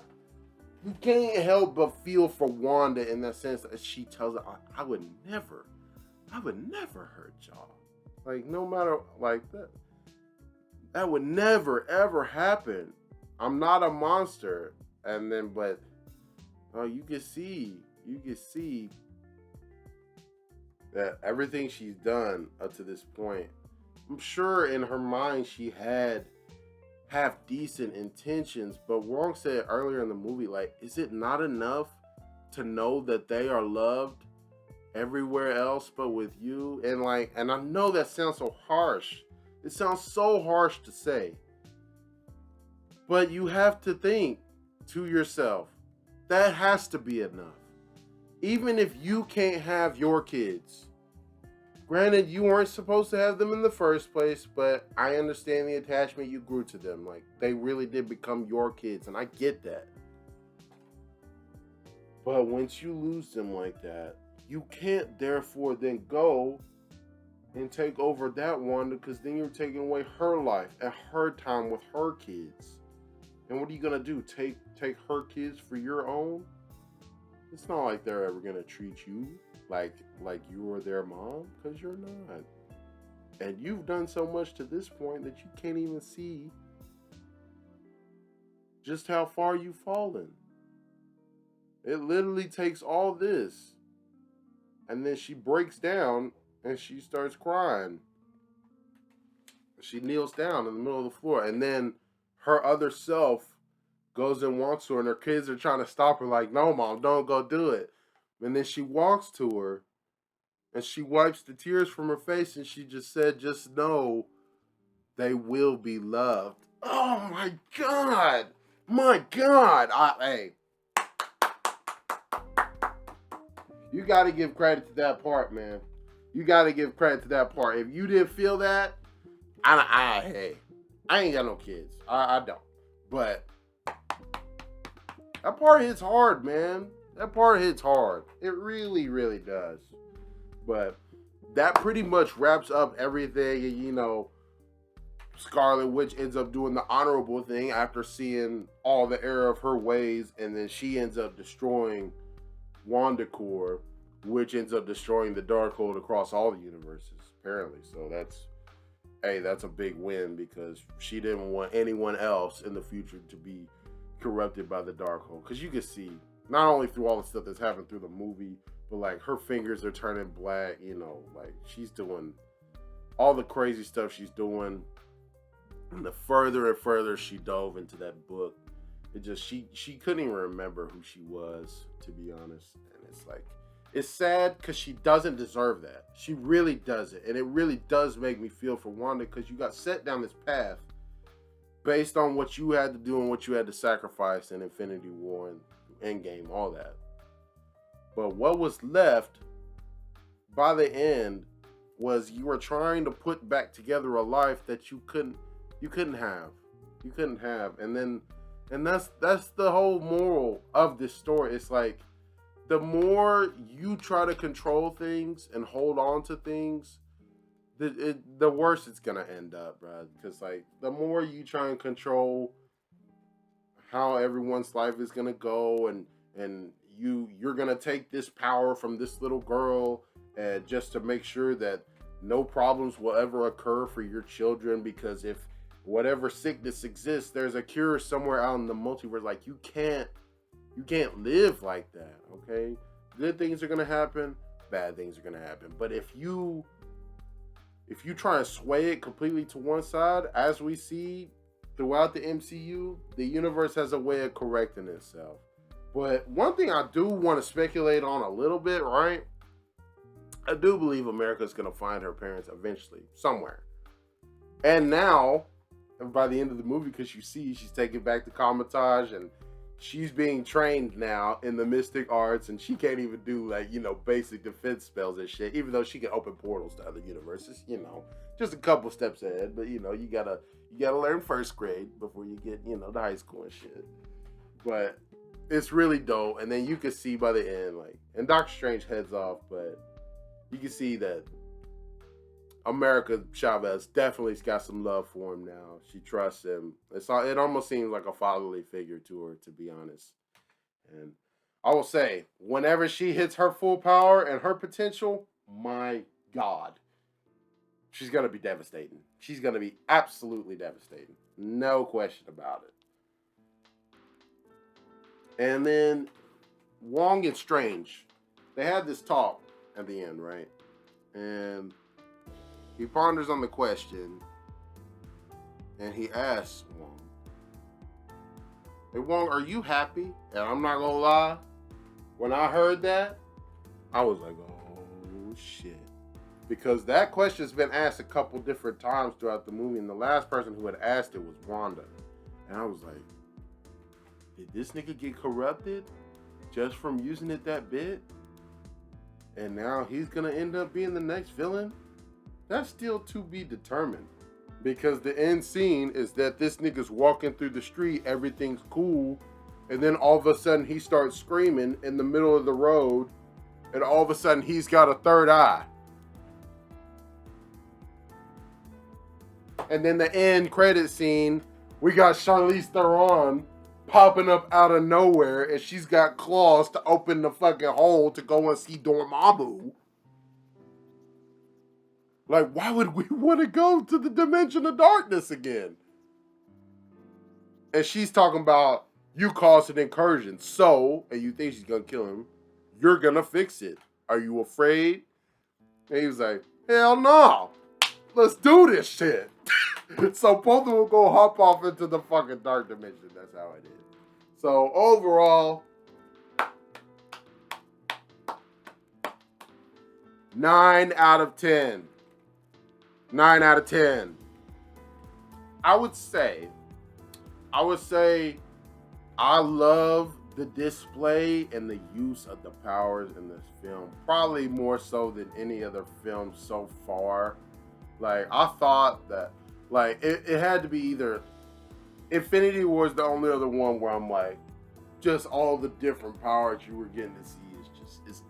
You can't help but feel for Wanda in that sense that she tells her, I would never hurt y'all. Like, no matter, like, that would never, ever happen. I'm not a monster. And then, but, you can see that everything she's done up to this point, I'm sure in her mind she had half decent intentions, but Wong said earlier in the movie, like, is it not enough to know that they are loved everywhere else but with you? And like, and I know that sounds so harsh. It sounds so harsh to say. But you have to think to yourself, that has to be enough. Even if you can't have your kids. Granted, you weren't supposed to have them in the first place, but I understand the attachment you grew to them. Like, they really did become your kids, and I get that. But once you lose them like that, you can't therefore then go and take over that Wanda, because then you're taking away her life and her time with her kids. And what are you going to do? Take her kids for your own? It's not like they're ever going to treat you like you were their mom, because you're not. And you've done so much to this point that you can't even see just how far you've fallen. It literally takes all this. And then she breaks down and she starts crying. She kneels down in the middle of the floor. And then her other self goes and walks to her, and her kids are trying to stop her, like, no, Mom, don't go do it. And then she walks to her, and she wipes the tears from her face, and she just said, just know they will be loved. Oh, my God. My God. Hey. You got to give credit to that part, man. You got to give credit to that part. If you didn't feel that, hey, I ain't got no kids. I don't. But that part hits hard, man. That part hits hard. It really, really does. But that pretty much wraps up everything. And, you know, Scarlet Witch ends up doing the honorable thing after seeing all the error of her ways. And then she ends up destroying WandaCore, which ends up destroying the Darkhold across all the universes, apparently. So that's a big win, because she didn't want anyone else in the future to be corrupted by the Darkhold. Because you can see, not only through all the stuff that's happened through the movie, but like her fingers are turning black, you know, like she's doing all the crazy stuff she's doing. And the further and further she dove into that book, it just, she couldn't even remember who she was, to be honest. And it's like, it's sad because she doesn't deserve that. She really doesn't. And it really does make me feel for Wanda, because you got set down this path based on what you had to do and what you had to sacrifice in Infinity War and Endgame, all that. But what was left by the end was you were trying to put back together a life that you couldn't have. You couldn't have. And that's the whole moral of this story. It's like, the more you try to control things and hold on to things, the worse it's gonna end up, bro. Because like, the more you try and control how everyone's life is gonna go, and you're gonna take this power from this little girl, just to make sure that no problems will ever occur for your children, because if whatever sickness exists, there's a cure somewhere out in the multiverse. Like, you can't live like that, okay? Good things are gonna happen, bad things are gonna happen. But if you try and sway it completely to one side, as we see throughout the MCU, the universe has a way of correcting itself. But one thing I do want to speculate on a little bit, right? I do believe America's going to find her parents eventually, somewhere. And now, by the end of the movie, because you see she's taken back to Comitage and she's being trained now in the mystic arts, and she can't even do, like, you know, basic defense spells and shit, even though she can open portals to other universes, you know, just a couple steps ahead. But, you know, you gotta learn first grade before you get, you know, to high school and shit. But it's really dope. And then you can see by the end, like, and Doctor Strange heads off, but you can see that America Chavez definitely's got some love for him now. She trusts him. It almost seems like a fatherly figure to her, to be honest. And I will say, whenever she hits her full power and her potential, my God, she's going to be devastating. She's going to be absolutely devastating. No question about it. And then Wong and Strange, they had this talk at the end, right? And he ponders on the question, and he asks Wong, "Hey Wong, are you happy?" And I'm not gonna lie, when I heard that, I was like, oh shit. Because that question's been asked a couple different times throughout the movie, and the last person who had asked it was Wanda. And I was like, did this nigga get corrupted just from using it that bit? And now he's gonna end up being the next villain? That's still to be determined. Because the end scene is that this nigga's walking through the street, everything's cool, and then all of a sudden he starts screaming in the middle of the road, and all of a sudden he's got a third eye. And then the end credit scene, we got Charlize Theron popping up out of nowhere, and she's got claws to open the fucking hole to go and see Dormammu. Like, why would we want to go to the dimension of darkness again? And she's talking about, you caused an incursion, so, and you think she's going to kill him, you're going to fix it. Are you afraid? And he was like, hell no. Let's do this shit. So both of them go hop off into the fucking dark dimension. That's how it is. So overall, 9 out of 10. 9 out of 10. I would say I love the display and the use of the powers in this film. Probably more so than any other film so far. Like, I thought that, like, it had to be either Infinity War is the only other one where I'm like, just all the different powers you were getting to see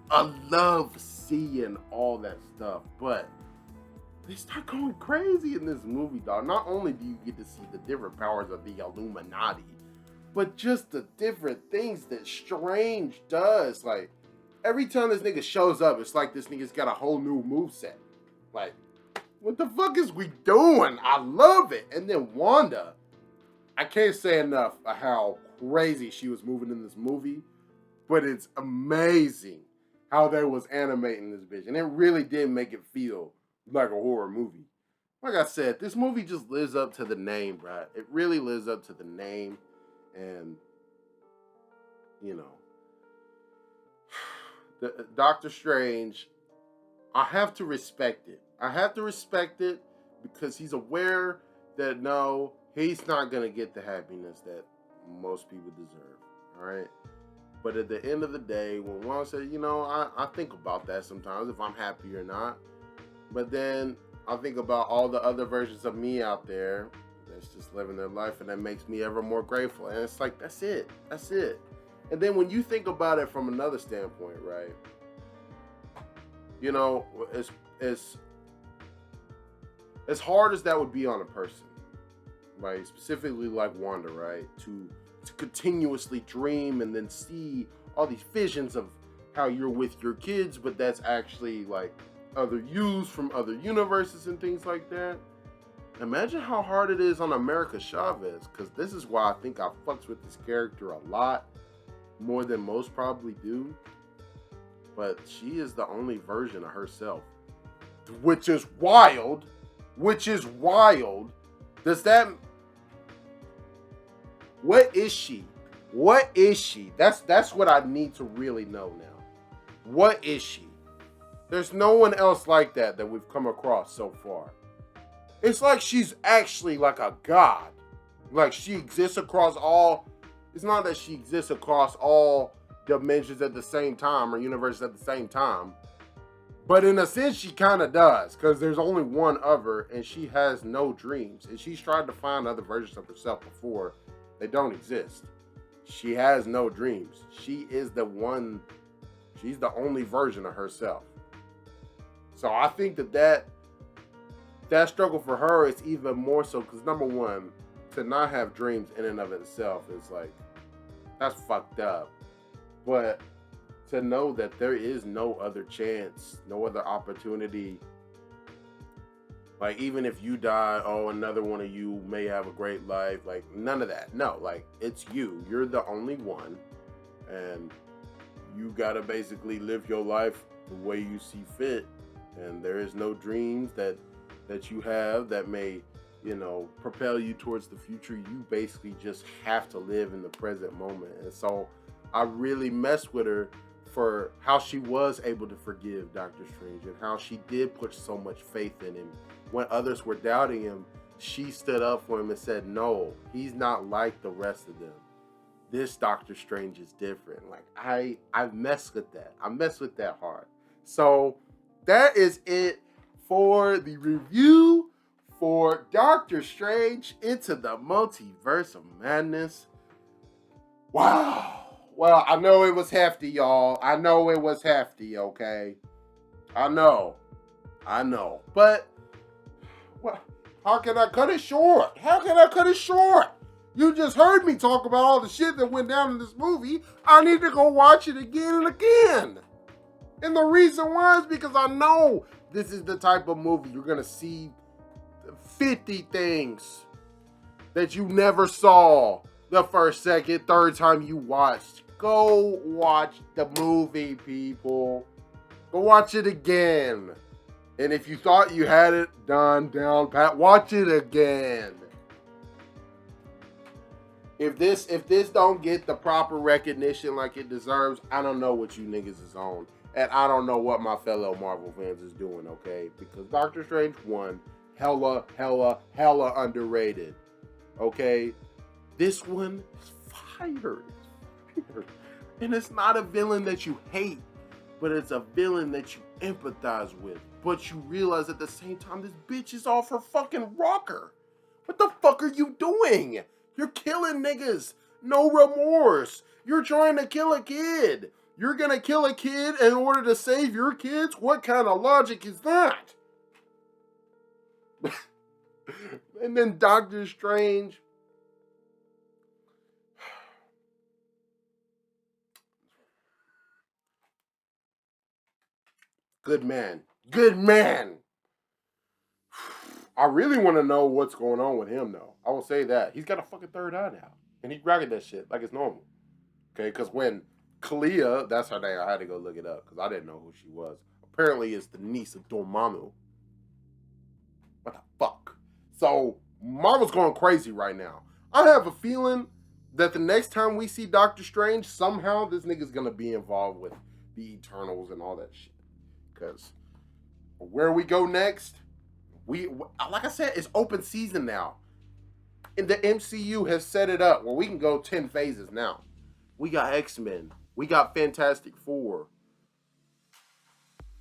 I love seeing all that stuff. But they start going crazy in this movie, dog. Not only do you get to see the different powers of the Illuminati, but just the different things that Strange does. Like, every time this nigga shows up, it's like this nigga's got a whole new moveset. Like, what the fuck is we doing? I love it. And then Wanda, I can't say enough of how crazy she was moving in this movie, but it's amazing how they was animating this bitch. And it really did make it feel like a horror movie. Like I said, this movie just lives up to the name, bro. It really lives up to the name. And, you know, the Doctor Strange, I have to respect it. I have to respect it because he's aware that, no, he's not going to get the happiness that most people deserve, all right? But at the end of the day, when one says, you know, I think about that sometimes, if I'm happy or not. But then I think about all the other versions of me out there that's just living their life, and that makes me ever more grateful. And it's like, that's it. That's it. And then when you think about it from another standpoint, right? You know, as hard as that would be on a person, right? Specifically like Wanda, right? To continuously dream and then see all these visions of how you're with your kids, but that's actually like other yous from other universes and things like that. Imagine how hard it is on America Chavez, because this is why I think I fucks with this character a lot, more than most probably do. But she is the only version of herself, which is wild. Which is wild. Does that What is she? What is she? That's what I need to really know now. What is she? There's no one else like that we've come across so far. It's like she's actually like a god. Like she exists across all. It's not that she exists across all dimensions at the same time or universes at the same time. But in a sense, she kind of does, because there's only one of her, and she has no dreams. And she's tried to find other versions of herself before. They don't exist. She has no dreams. She is the one. She's the only version of herself. So I think that struggle for her is even more so, because number one, to not have dreams in and of itself is like, that's fucked up. But to know that there is no other chance, no other opportunity. Like, even if you die, oh, another one of you may have a great life. Like, none of that. No, like, it's you. You're the only one. And you gotta basically live your life the way you see fit. And there is no dreams that you have that may, propel you towards the future. You basically just have to live in the present moment. And so I really messed with her for how she was able to forgive Doctor Strange and how she did put so much faith in him. When others were doubting him, she stood up for him and said, no, he's not like the rest of them. This Doctor Strange is different. Like, I messed with that. I messed with that hard. So that is it for the review for Doctor Strange Into the Multiverse of Madness. Wow. Well, I know it was hefty, y'all. I know it was hefty, okay? I know. But, how can I cut it short? You just heard me talk about all the shit that went down in this movie. I need to go watch it again and again. And the reason why is because I know this is the type of movie you're going to see 50 things that you never saw the first, second, third time you watched. Go watch the movie, people. Go watch it again. And if you thought you had it down pat, watch it again. If this don't get the proper recognition like it deserves, I don't know what you niggas is on. And I don't know what my fellow Marvel fans is doing, okay? Because Doctor Strange 1, hella underrated. Okay? This one is fire. And it's not a villain that you hate, but it's a villain that you empathize with. But you realize at the same time, this bitch is off her fucking rocker. What the fuck are you doing? You're killing niggas. No remorse. You're trying to kill a kid. You're gonna kill a kid in order to save your kids? What kind of logic is that? And then Doctor Strange. Good man. I really want to know what's going on with him, though. I will say that. He's got a fucking third eye now. And he's rocking that shit like it's normal. Okay, because when Clea, that's her name, I had to go look it up because I didn't know who she was. Apparently it's the niece of Dormammu. What the fuck? So, Marvel's going crazy right now. I have a feeling that the next time we see Doctor Strange, somehow this nigga's going to be involved with the Eternals and all that shit. Because where we go next, like I said, it's open season now. And the MCU has set it up where we can go 10 phases now. We got X-Men. We got Fantastic Four.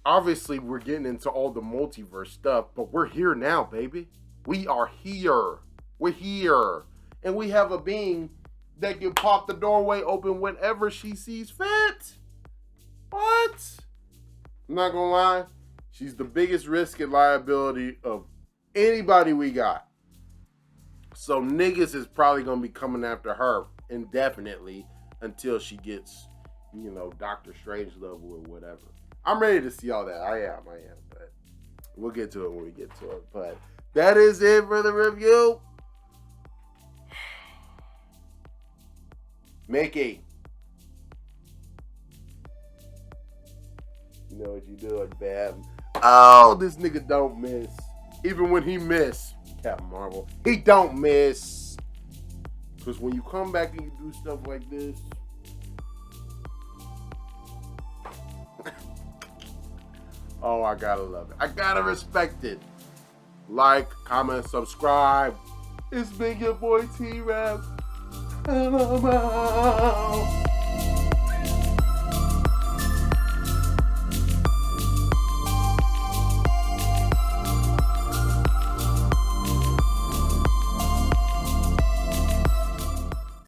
Obviously, we're getting into all the multiverse stuff, but we're here now, baby. We are here. We're here. And we have a being that can pop the doorway open whenever she sees fit. What? I'm not gonna lie. She's the biggest risk and liability of anybody we got. So niggas is probably gonna be coming after her indefinitely until she gets, Doctor Strange level or whatever. I'm ready to see all that. I am. But we'll get to it when we get to it. But that is it for the review. Mickey. You know what you doing, fam. Oh, this nigga don't miss. Even when he miss, Captain Marvel, he don't miss. Because when you come back and you do stuff like this, oh, I gotta love it. I gotta respect it. Like, comment, subscribe. It's been your boy T-Rav, and I'm out.